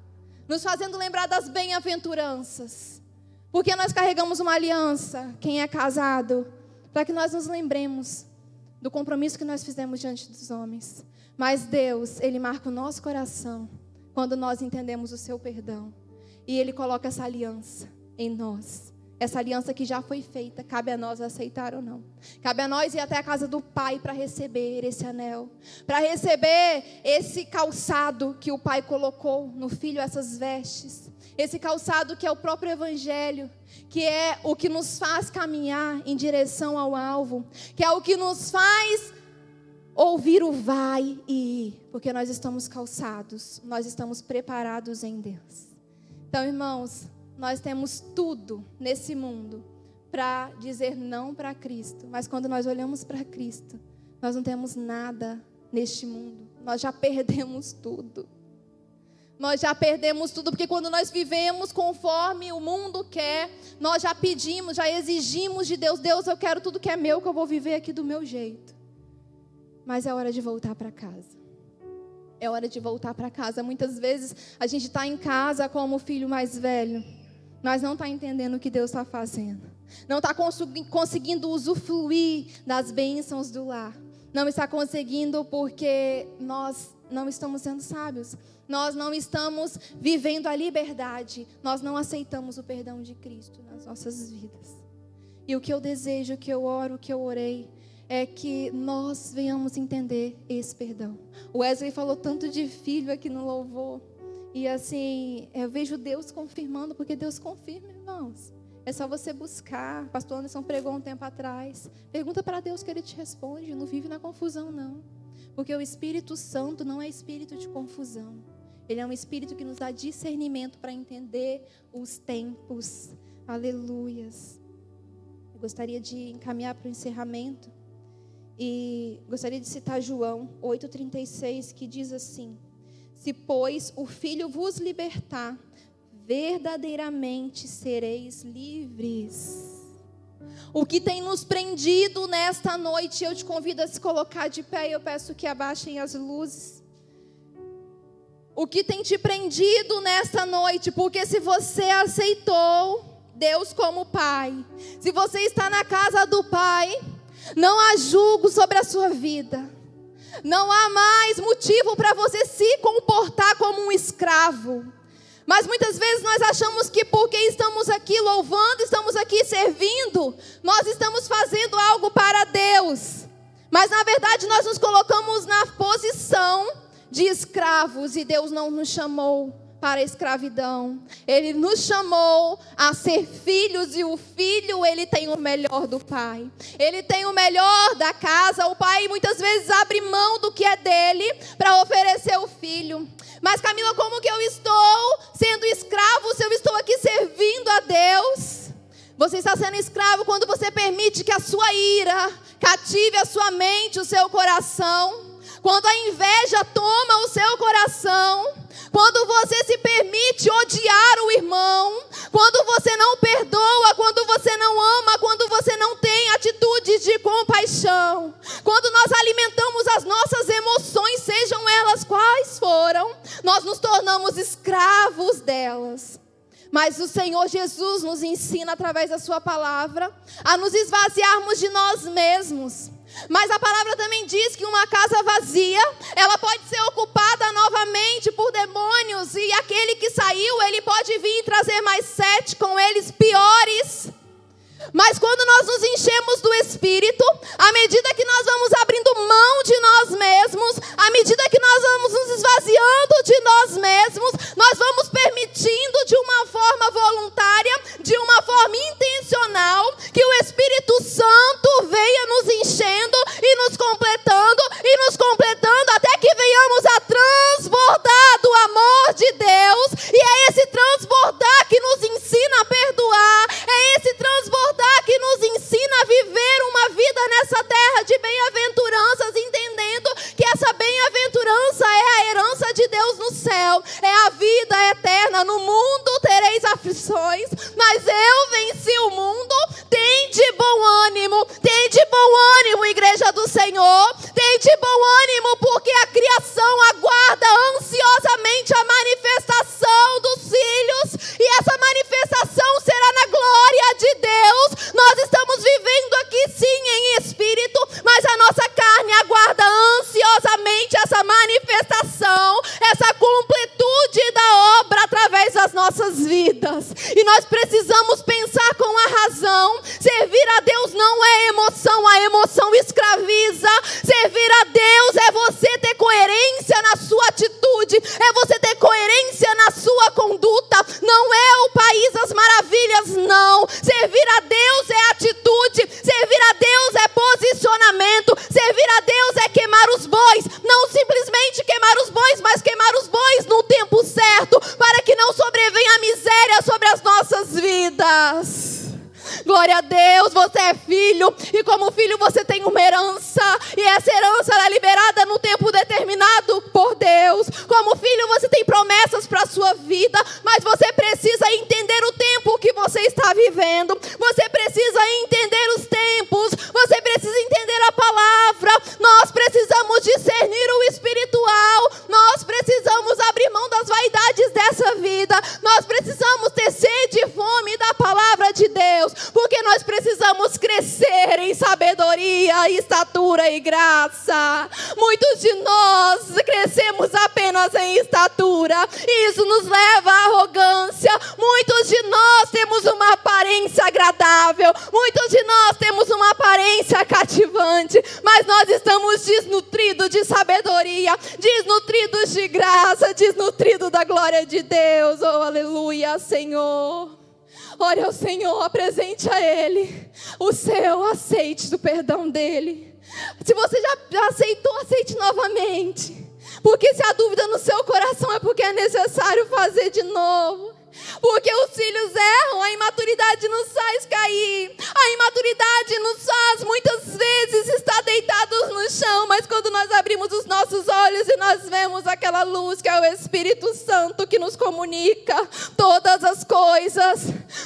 Nos fazendo lembrar das bem-aventuranças. Porque nós carregamos uma aliança, quem é casado, para que nós nos lembremos do compromisso que nós fizemos diante dos homens. Mas Deus, Ele marca o nosso coração quando nós entendemos o seu perdão. E Ele coloca essa aliança em nós. essa aliança que já foi feita, cabe a nós aceitar ou não. Cabe a nós ir até a casa do Pai para receber esse anel, para receber esse calçado que o Pai colocou no Filho, essas vestes. Esse calçado que é o próprio Evangelho, que é o que nos faz caminhar em direção ao alvo, que é o que nos faz ouvir o vai e ir, porque nós estamos calçados, nós estamos preparados em Deus. Então, irmãos, nós temos tudo nesse mundo para dizer não para Cristo, mas quando nós olhamos para Cristo, nós não temos nada neste mundo, nós já perdemos tudo. Nós já perdemos tudo, porque quando nós vivemos conforme o mundo quer, nós já pedimos, já exigimos de Deus: Deus, eu quero tudo que é meu, que eu vou viver aqui do meu jeito. Mas é hora de voltar para casa. É hora de voltar para casa. Muitas vezes a gente está em casa como o filho mais velho, mas não está entendendo o que Deus está fazendo. Não está conseguindo usufruir das bênçãos do lar. Não está conseguindo porque nós não estamos sendo sábios. Nós não estamos vivendo a liberdade. Nós não aceitamos o perdão de Cristo nas nossas vidas. E o que eu desejo, o que eu oro, o que eu orei, é que nós venhamos entender esse perdão. O Wesley falou tanto de filho aqui no louvor. E assim, eu vejo Deus confirmando, porque Deus confirma, irmãos. É só você buscar. Pastor Anderson pregou um tempo atrás. Pergunta para Deus que Ele te responde. Não vive na confusão, não. Porque o Espírito Santo não é espírito de confusão. Ele é um espírito que nos dá discernimento para entender os tempos. Aleluias. Eu gostaria de encaminhar para o encerramento. E gostaria de citar João 8,36, que diz assim: se, pois, o Filho vos libertar, verdadeiramente sereis livres. O que tem nos prendido nesta noite, eu te convido a se colocar de pé e eu peço que abaixem as luzes. O que tem te prendido nesta noite, porque se você aceitou Deus como Pai, se você está na casa do Pai, não há julgo sobre a sua vida. Não há mais motivo para você se comportar como um escravo. Mas muitas vezes nós achamos que porque estamos aqui louvando, estamos aqui servindo, nós estamos fazendo algo para Deus. Mas na verdade nós nos colocamos na posição de escravos e Deus não nos chamou para a escravidão. Ele nos chamou a ser filhos e o filho, ele tem o melhor do pai. Ele tem o melhor da casa. O pai muitas vezes abre mão do que é dele para oferecer o filho. Mas Camila, como que eu estou sendo escravo se eu estou aqui servindo a Deus? Você está sendo escravo quando você permite que a sua ira cative a sua mente, o seu coração. Quando a inveja toma o seu coração, quando você se permite odiar o irmão, quando você não perdoa, quando você não ama, quando você não tem atitudes de compaixão, quando nós alimentamos as nossas emoções, sejam elas quais foram, nós nos tornamos escravos delas. Mas o Senhor Jesus nos ensina através da sua palavra a nos esvaziarmos de nós mesmos. Mas a palavra também diz que uma casa vazia, ela pode ser ocupada novamente por demônios, e aquele que saiu, ele pode vir e trazer mais 7 com eles piores. Mas quando nós nos enchemos do Espírito, à medida que nós vamos abrindo mão de nós mesmos, à medida que nós vamos nos esvaziando de nós mesmos, nós vamos permitindo de uma forma voluntária, de uma forma intencional, que o Espírito Santo venha nos enchendo e nos completando, até que venhamos a transbordar do amor de Deus. E é esse transbordar que nos ensina a perdoar, é esse transbordar que nos ensina a viver uma vida nessa terra de bem-aventuranças, entendendo que essa bem-aventurança é a herança de Deus no céu, é a vida eterna. No mundo tereis aflições, mas eu venci o mundo. Tem de bom ânimo, igreja do Senhor, tem de bom ânimo, porque a criação aguarda ansiosamente a manifestação dos filhos, e essa manifestação será na glória de Deus. Nós estamos vivendo aqui sim em espírito, mas a nossa carne aguarda ansiosamente essa manifestação, essa completude da obra através das nossas vidas. E nós precisamos pensar com a razão. Servir a Deus não é emoção, a emoção escraviza. Servir a Deus é você ter coerência na sua atitude, é você ter coerência na sua conduta. Não é o país das maravilhas, não. Servir a Deus é atitude, servir a Deus é posicionamento, servir a Deus é queimar os bois. Não simplesmente queimar os bois, mas queimar os bois no tempo certo, para que não sobrevenha a miséria sobre as nossas vidas. Glória a Deus, você é filho, e como filho você tem uma herança, e essa herança é liberada no tempo determinado por Deus. Como filho você tem promessas para a sua vida, mas você precisa entender o tempo que você está vivendo, você precisa entender os tempos, você precisa entender a palavra. Nós precisamos discernir o espiritual, nós precisamos abrir mão das vaidades dessa vida, nós precisamos ter sede e fome da palavra de Deus, porque nós precisamos crescer em sabedoria, estatura e graça. Muitos de nós crescemos apenas em estatura, e isso nos leva à arrogância. Muitos de nós temos uma aparência agradável, muitos de nós temos uma aparência cativante, mas nós estamos desnutridos de sabedoria, desnutridos de graça, desnutridos da glória de Deus. Oh, aleluia, Senhor. Ore ao Senhor, apresente a Ele o seu aceite do perdão dEle. Se você já aceitou, aceite novamente. Porque se há dúvida no seu coração, é porque é necessário fazer de novo. Porque os filhos erram, a imaturidade nos faz cair. A imaturidade nos faz muitas vezes estar deitados no chão, mas quando nós abrimos os nossos olhos e nós vemos aquela luz que é o Espírito Santo que nos comunica todas as coisas,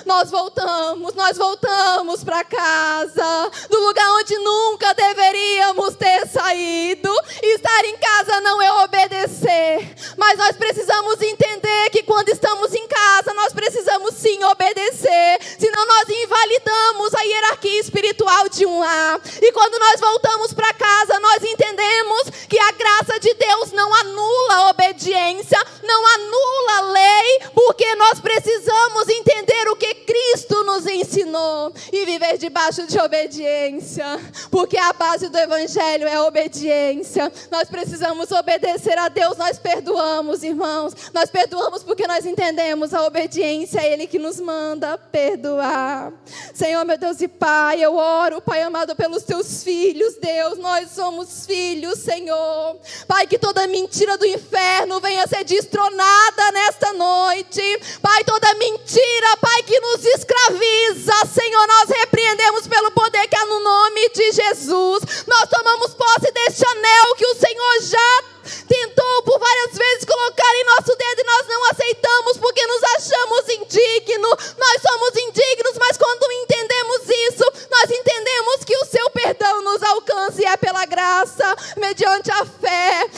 nós voltamos para casa, do lugar onde nunca deveríamos ter saído. Estar em casa não é obedecer, mas nós precisamos entender que quando estamos em casa, nós precisamos sim obedecer, senão nós invalidamos a hierarquia espiritual de um lar. E quando nós voltamos para casa, nós entendemos que a graça de Deus não anula a obediência, não anula a lei, porque nós precisamos entender o que Cristo nos ensinou e viver debaixo de obediência, porque a base do Evangelho é a obediência. Nós precisamos obedecer a Deus. Nós perdoamos, irmãos, nós perdoamos porque nós entendemos a obediência a Ele que nos manda perdoar. Senhor, meu Deus e Pai, eu oro, Pai amado, pelos Teus filhos, Deus. Nós somos filhos, Senhor. Pai, que toda mentira do inferno venha ser destronada nesta noite. Pai, toda mentira, Pai, que nos escraviza, Senhor, nós repreendemos pelo poder que há no nome de Jesus. Nós tomamos posse deste anel que o Senhor já tentou por várias vezes colocar em nosso dedo, e nós não aceitamos porque nos achamos indignos. Nós somos indignos, mas quando entendemos isso, nós entendemos que o seu perdão nos alcança, e é pela graça, mediante a fé.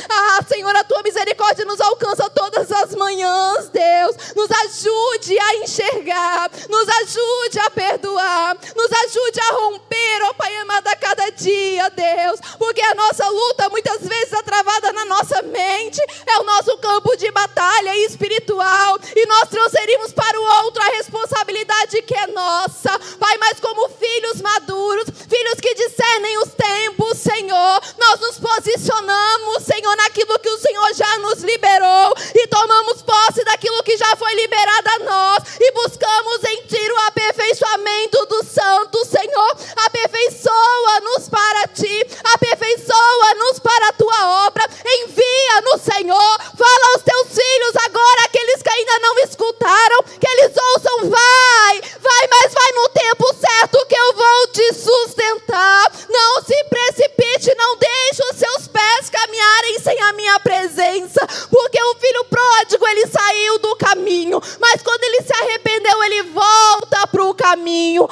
Senhor, a tua misericórdia nos alcança todas as manhãs, Deus. Nos ajude a enxergar, nos ajude a perdoar, nos ajude a romper, ó Pai amado, a cada dia, Deus, porque a nossa luta muitas vezes é travada na nossa mente, é o nosso campo de batalha espiritual, e nós transferimos para o outro a responsabilidade que é nossa, Pai. Mas como filhos maduros, filhos que discernem os tempos, Senhor, nós nos posicionamos, Senhor, naquilo que o Senhor já nos liberou, e tomamos posse daquilo que já foi liberado a nós, e buscamos em Ti o aperfeiçoamento do santo, Senhor. Aperfeiçoa-nos para Ti, aperfeiçoa-nos para a Tua obra. Envia-nos, Senhor. Fala aos Teus filhos agora, aqueles que ainda não escutaram, que eles ouçam. Vai, mas vai no tempo certo, que eu vou te sustentar. Não se precipite, não deixe os seus pés caminharem sem a minha presença, porque o filho pródigo, ele saiu do caminho, mas quando ele se arrependeu, ele volta para o caminho,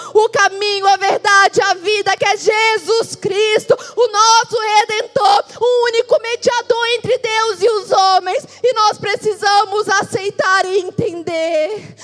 a verdade, a vida, que é Jesus Cristo, o nosso Redentor, o único mediador entre Deus e os homens. E nós precisamos aceitar e entender.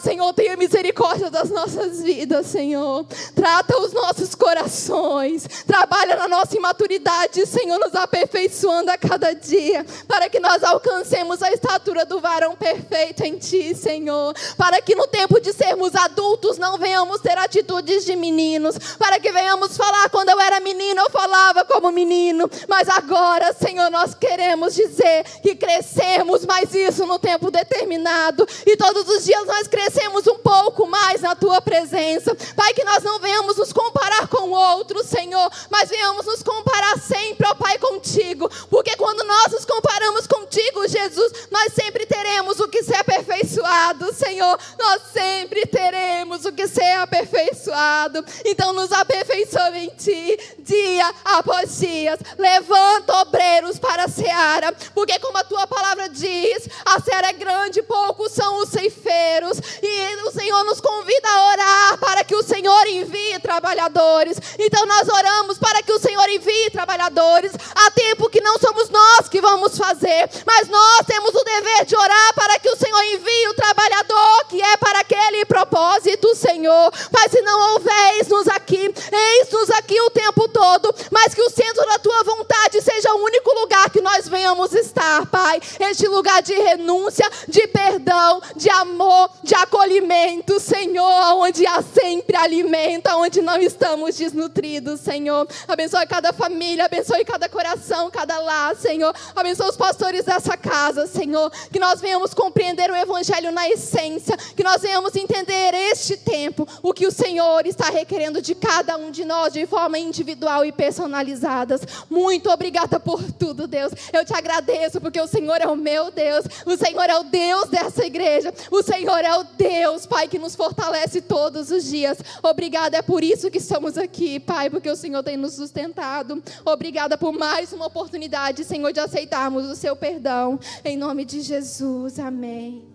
Senhor, tenha misericórdia das nossas vidas, Senhor. Trata os nossos corações. Trabalha na nossa imaturidade, Senhor, nos aperfeiçoando a cada dia, para que nós alcancemos a estatura do varão perfeito em Ti, Senhor. Para que no tempo de sermos adultos não venhamos ter atitudes de meninos. Para que venhamos falar, quando eu era menino, eu falava como menino. Mas agora, Senhor, nós queremos dizer que crescemos mais isso no tempo determinado. E todos os dias nós crescemos um pouco mais na Tua presença. Pai, que nós não venhamos nos comparar com outros, Senhor, mas venhamos nos comparar sempre, ó Pai, contigo. Porque quando nós nos comparamos contigo, Jesus, nós sempre teremos o que ser aperfeiçoado, Senhor. Nós sempre teremos o que ser aperfeiçoado. Então nos aperfeiçoa em Ti, dia após dia. Levanta obreiros para a seara, porque como a Tua palavra diz, a seara é grande, poucos são os ceifeiros. E o Senhor nos convida a orar para que o Senhor envie trabalhadores. Então nós oramos para que o Senhor envie trabalhadores. Há tempo que não somos nós que vamos fazer, mas nós temos o dever de orar para que o Senhor envie o trabalhador que é para aquele propósito, Senhor. Pai, se não houver, eis-nos aqui o tempo todo, mas que o centro da Tua vontade seja o único lugar que nós venhamos estar, Pai. Este lugar de renúncia, de perdão, de amor, de acolhimento, Senhor, onde há sempre alimento, onde não estamos desnutridos, Senhor. Abençoe cada família, abençoe cada coração, cada lar, Senhor. Abençoe os pastores dessa casa, Senhor. Que nós venhamos compreender o Evangelho na essência, que nós venhamos entender este tempo, o que o Senhor está requerendo de cada um de nós, de forma individual e personalizadas. Muito obrigada por tudo, Deus. Eu Te agradeço porque o Senhor é o meu Deus. O Senhor é o Deus dessa igreja. O Senhor é o Deus, Pai, que nos fortalece todos os dias. Obrigada, é por isso que estamos aqui, Pai, porque o Senhor tem nos sustentado. Obrigada por mais uma oportunidade, Senhor, de aceitarmos o Seu perdão. Em nome de Jesus, amém.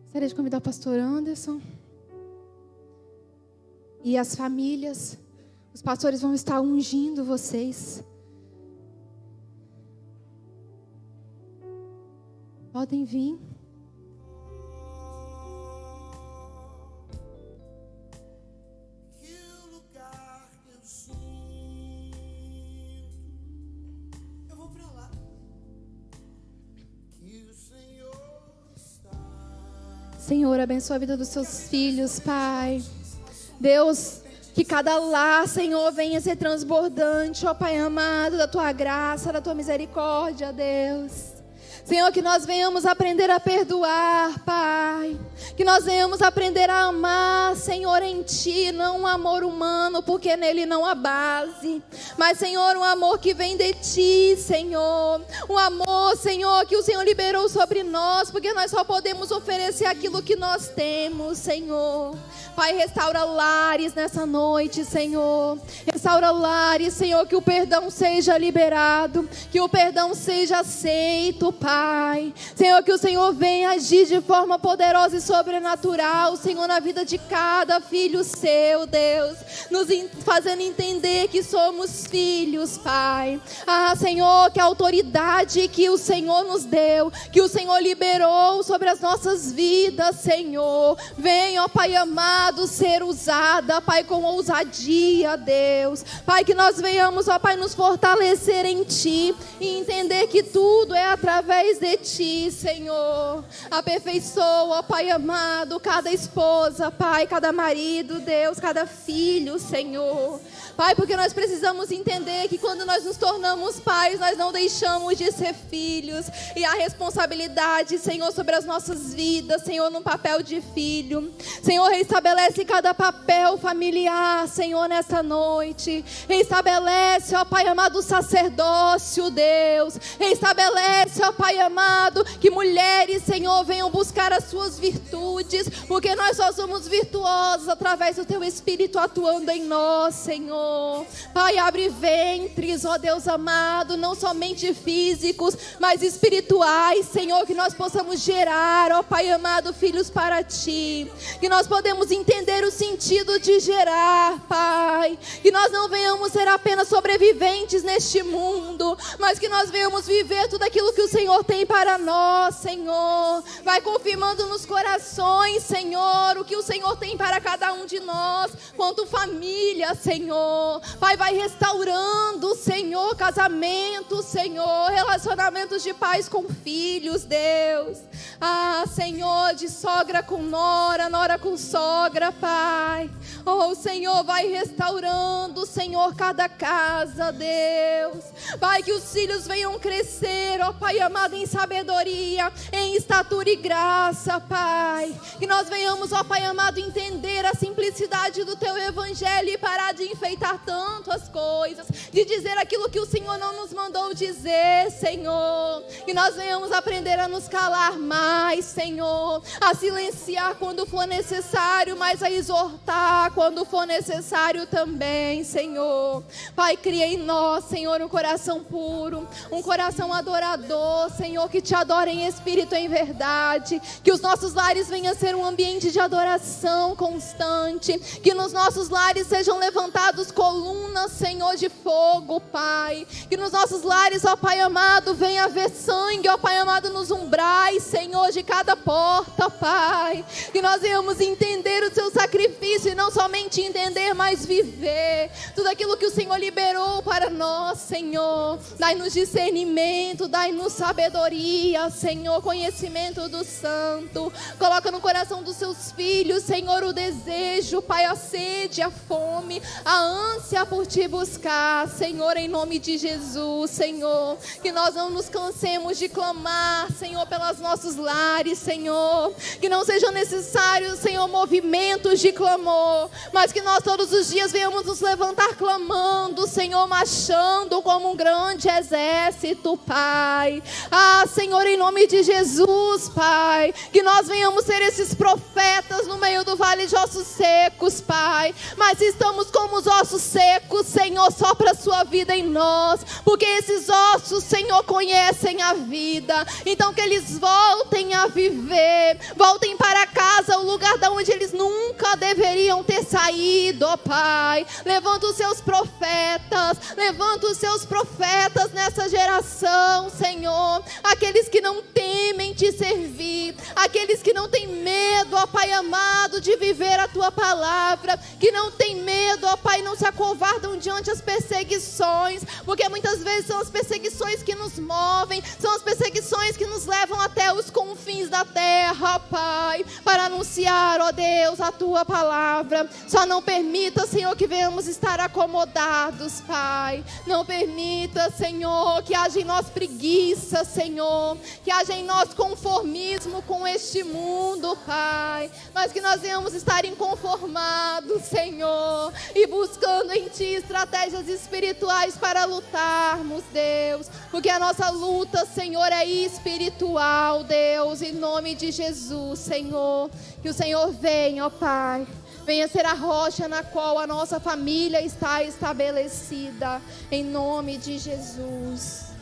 Gostaria de convidar o pastor Anderson e as famílias. Os pastores vão estar ungindo vocês. Podem vir. Senhor, abençoa a vida dos Seus filhos, Pai. Deus, que cada lar, Senhor, venha ser transbordante, ó Pai amado, da Tua graça, da Tua misericórdia, Deus. Senhor, que nós venhamos aprender a perdoar, Pai. Que nós venhamos aprender a amar, Senhor, em Ti, não um amor humano, porque nele não há base. Mas, Senhor, um amor que vem de Ti, Senhor. Um amor, Senhor, que o Senhor liberou sobre nós, porque nós só podemos oferecer aquilo que nós temos, Senhor. Pai, restaura lares nessa noite, Senhor. Restaura lares, Senhor, que o perdão seja liberado, que o perdão seja aceito, Pai. Senhor, que o Senhor venha agir de forma poderosa e sobrenatural, Senhor, na vida de cada filho Seu, Deus. Nos fazendo entender que somos filhos, Pai. Senhor, que a autoridade que o Senhor nos deu, que o Senhor liberou sobre as nossas vidas, Senhor, venha, ó Pai amado, ser usada, Pai, com ousadia, Deus. Pai, que nós venhamos, ó Pai, nos fortalecer em Ti e entender que tudo é através de Ti, Senhor. Aperfeiçoa, ó Pai amado, cada esposa, Pai, cada marido, Deus, cada filho, Senhor. Pai, porque nós precisamos entender que quando nós nos tornamos pais, nós não deixamos de ser filhos. E a responsabilidade, Senhor, sobre as nossas vidas, Senhor, no papel de filho. Senhor, restabelece cada papel familiar, Senhor, nessa noite. Restabelece, ó Pai amado, o sacerdócio, Deus. Restabelece, ó Pai Pai amado, que mulheres, Senhor, venham buscar as suas virtudes, porque nós só somos virtuosos através do Teu Espírito atuando em nós, Senhor. Pai, abre ventres, ó Deus amado, não somente físicos, mas espirituais, Senhor, que nós possamos gerar, ó Pai amado, filhos para Ti, que nós podemos entender o sentido de gerar, Pai, que nós não venhamos ser apenas sobreviventes neste mundo, mas que nós venhamos viver tudo aquilo que o Senhor tem para nós, Senhor. Vai confirmando nos corações, Senhor, o que o Senhor tem para cada um de nós, quanto família, Senhor. Pai, vai restaurando, Senhor, casamentos, Senhor, relacionamentos de pais com filhos, Deus. Ah, Senhor, de sogra com nora, nora com sogra, Pai. Oh, Senhor, vai restaurando, Senhor, cada casa, Deus. Pai, que os filhos venham crescer, ó Pai amado, em sabedoria, em estatura e graça, Pai. Que nós venhamos, ó Pai amado, entender a simplicidade do Teu Evangelho e parar de enfeitar tanto as coisas, de dizer aquilo que o Senhor não nos mandou dizer, Senhor. Que nós venhamos aprender a nos calar mais, Senhor, a silenciar quando for necessário, mas a exortar quando for necessário também, Senhor. Pai, cria em nós, Senhor, um coração puro, um coração adorador, Senhor, que Te adora em espírito e em verdade. Que os nossos lares venham a ser um ambiente de adoração constante. Que nos nossos lares sejam levantados colunas, Senhor, de fogo, Pai. Que nos nossos lares, ó Pai amado, venha haver sangue, ó Pai amado, nos umbrais, Senhor, de cada porta, Pai. Que nós venhamos entender o Seu sacrifício e não somente entender, mas viver tudo aquilo que o Senhor liberou para nós, Senhor. Dai-nos discernimento, dai-nos sabedoria, Senhor, conhecimento do Santo. Coloca no coração dos Seus filhos, Senhor, o desejo, Pai, a sede, a fome, a ânsia por Te buscar, Senhor, em nome de Jesus, Senhor. Que nós não nos cansemos de clamar, Senhor, pelos nossos lares, Senhor. Que não sejam necessários, Senhor, movimentos de clamor, mas que nós todos os dias venhamos nos levantar clamando, Senhor, marchando como um grande exército, Pai. Ah, Senhor, em nome de Jesus, Pai, que nós venhamos ser esses profetas no meio do vale de ossos secos, Pai. Mas estamos como os ossos secos, Senhor, sopra a Sua vida em nós, porque esses ossos, Senhor, conhecem a vida. Então que eles voltem a viver, voltem para casa, o lugar da onde eles nunca deveriam ter saído, ó Pai. Levanta os Seus profetas, levanta os Seus profetas nessa geração, Senhor. Aqueles que não temem Te servir, aqueles que não têm medo, ó Pai amado, de viver a Tua palavra, que não têm medo, ó Pai, não se acovardam diante as perseguições, porque muitas vezes são as perseguições que nos movem, são as perseguições que nos levam até os confins da terra, Pai, para anunciar, ó Deus, a Tua palavra. Só não permita, Senhor, que venhamos estar acomodados, Pai. Não permita, Senhor, que haja em nós preguiça, Senhor, que haja em nós conformismo com este mundo, Pai, mas que nós venhamos estar inconformados, Senhor, e buscando em Ti estratégias espirituais para lutarmos, Deus, porque a nossa luta, Senhor, é espiritual, Deus, em nome de Jesus, Senhor. Que o Senhor venha, ó Pai, venha ser a rocha na qual a nossa família está estabelecida, em nome de Jesus.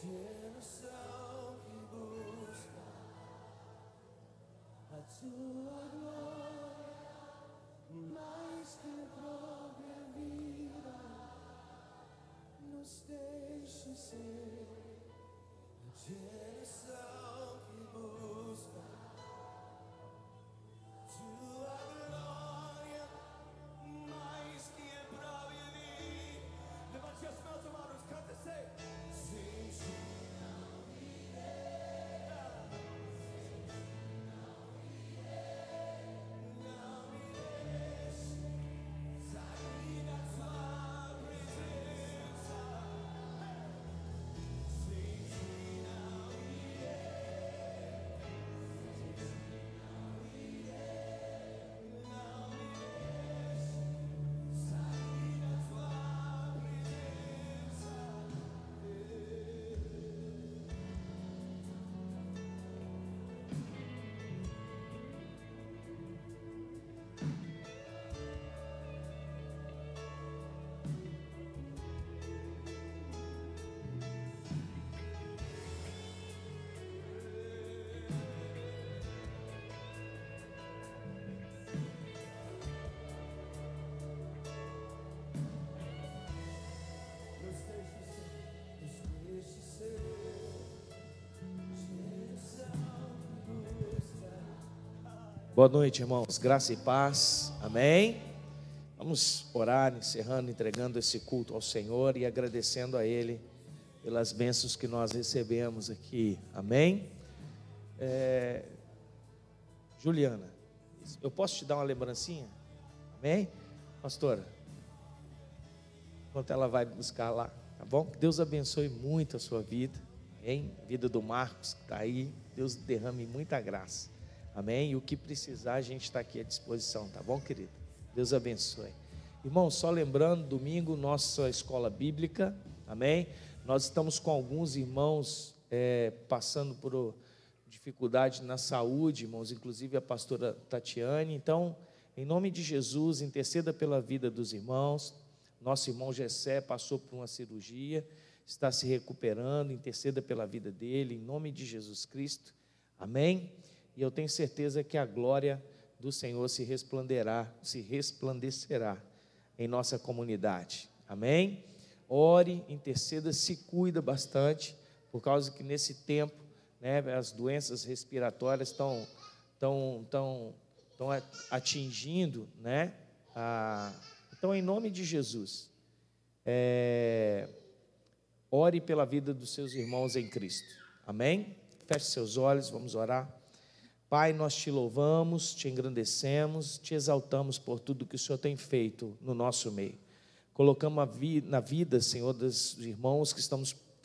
geração que busca a tua glória, mais que a própria vida, nos deixe ser a geração que busca tua glória, mais que a própria vida. Levante as mãos, amados, canta e sei. Boa noite, irmãos. Graça e paz. Amém. Vamos orar, encerrando, entregando esse culto ao Senhor e agradecendo a Ele pelas bênçãos que nós recebemos aqui. Amém. Juliana, eu posso te dar uma lembrancinha? Amém? Pastora, enquanto ela vai buscar lá, tá bom? Que Deus abençoe muito a sua vida. Amém? A vida do Marcos que está aí. Deus derrame muita graça. Amém? E o que precisar, a gente está aqui à disposição, tá bom, querido? Deus abençoe. Irmão, só lembrando, domingo, nossa escola bíblica, amém? Nós estamos com alguns irmãos passando por dificuldade na saúde, irmãos, inclusive a pastora Tatiane. Então, em nome de Jesus, interceda pela vida dos irmãos. Nosso irmão Gessé passou por uma cirurgia, está se recuperando, interceda pela vida dele, em nome de Jesus Cristo, amém? E eu tenho certeza que a glória do Senhor se resplandecerá em nossa comunidade. Amém? Ore, interceda, se cuida bastante, por causa que nesse tempo, né, as doenças respiratórias estão atingindo, né? Então, em nome de Jesus, ore pela vida dos seus irmãos em Cristo. Amém? Feche seus olhos, vamos orar. Pai, nós te louvamos, te engrandecemos, te exaltamos por tudo que o Senhor tem feito no nosso meio. Colocamos na vida, Senhor, dos irmãos que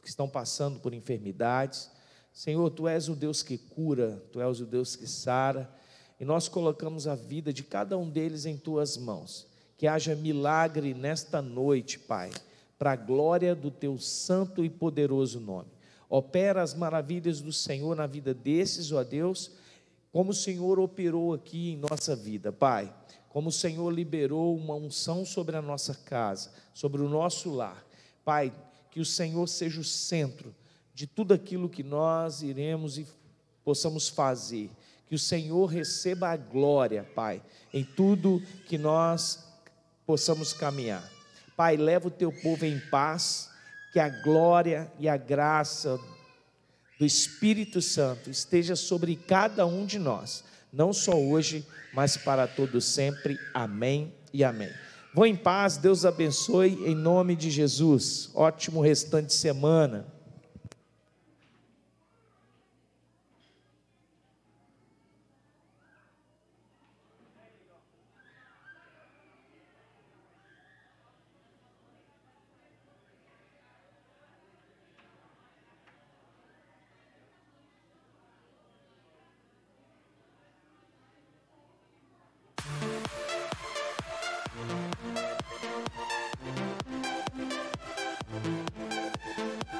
estão passando por enfermidades. Senhor, Tu és o Deus que cura, Tu és o Deus que sara, e nós colocamos a vida de cada um deles em Tuas mãos. Que haja milagre nesta noite, Pai, para a glória do Teu santo e poderoso nome. Opera as maravilhas do Senhor na vida desses, ó Deus, como o Senhor operou aqui em nossa vida, Pai, como o Senhor liberou uma unção sobre a nossa casa, sobre o nosso lar, Pai, que o Senhor seja o centro de tudo aquilo que nós iremos e possamos fazer, que o Senhor receba a glória, Pai, em tudo que nós possamos caminhar. Pai, leva o Teu povo em paz, que a glória e a graça do Espírito Santo esteja sobre cada um de nós, não só hoje, mas para todos sempre. Amém e amém. Vão em paz, Deus abençoe em nome de Jesus. Ótimo restante de semana.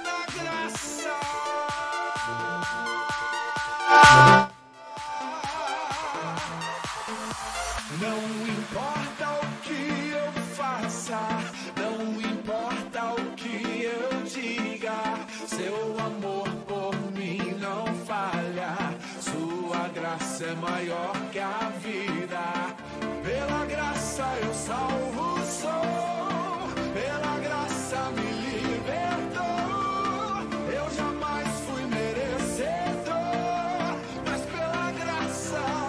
I é maior que a vida. Pela graça eu salvo sou, pela graça me libertou. Eu jamais fui merecedor, mas pela graça.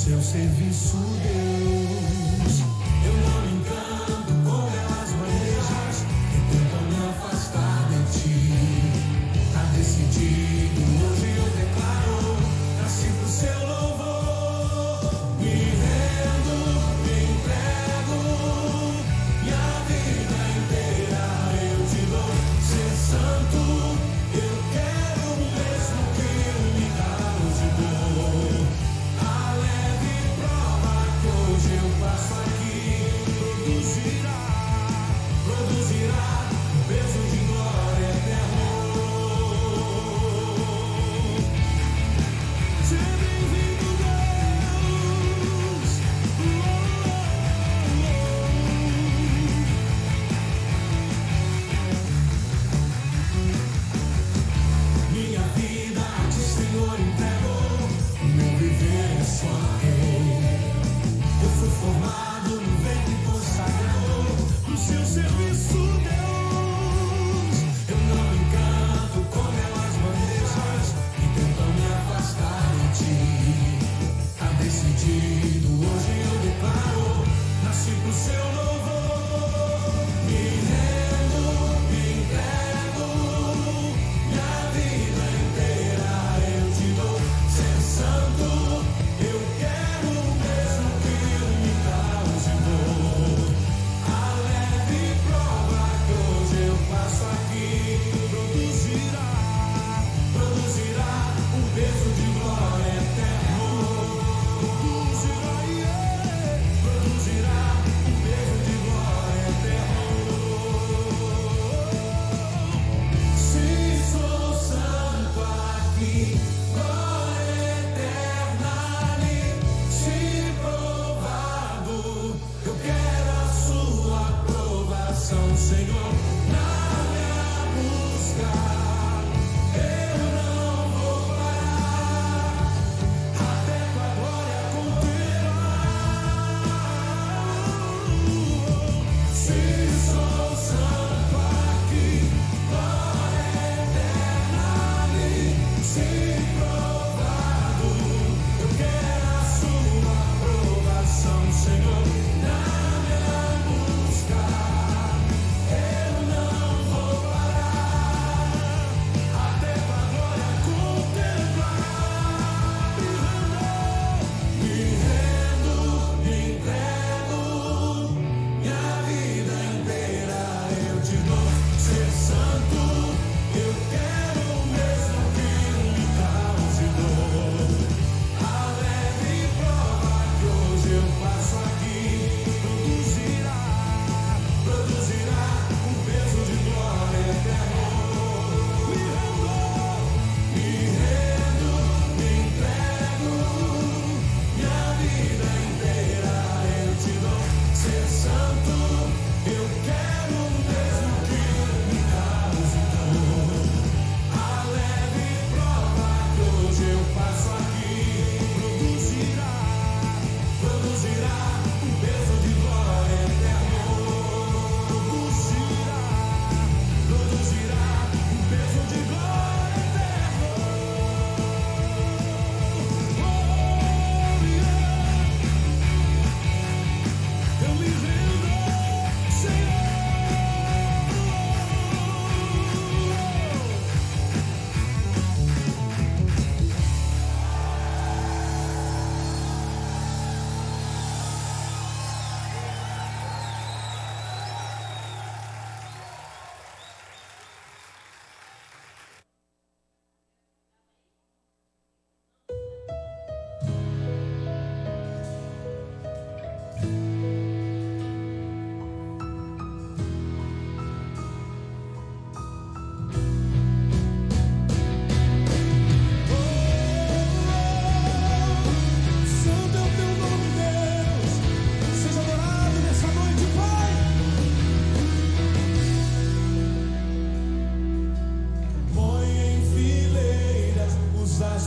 seu serviço, Deus. Eu não me encanto com belas bandejas que tentam me afastar de ti. Tá decidido, hoje eu declaro, nasci pro seu louvor. Me rendo, me entrego, minha vida inteira eu te dou. Ser santo, eu quero o mesmo que me dá hoje dor. A leve prova que hoje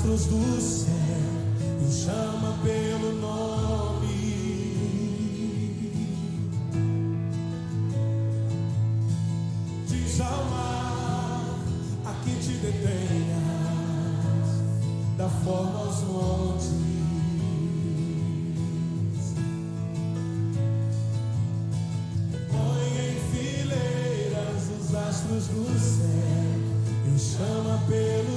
astros do céu e o chama pelo nome. Diz ao mar, aqui te detenhas, dá forma aos montes. Põe em fileiras os astros do céu e o chama pelo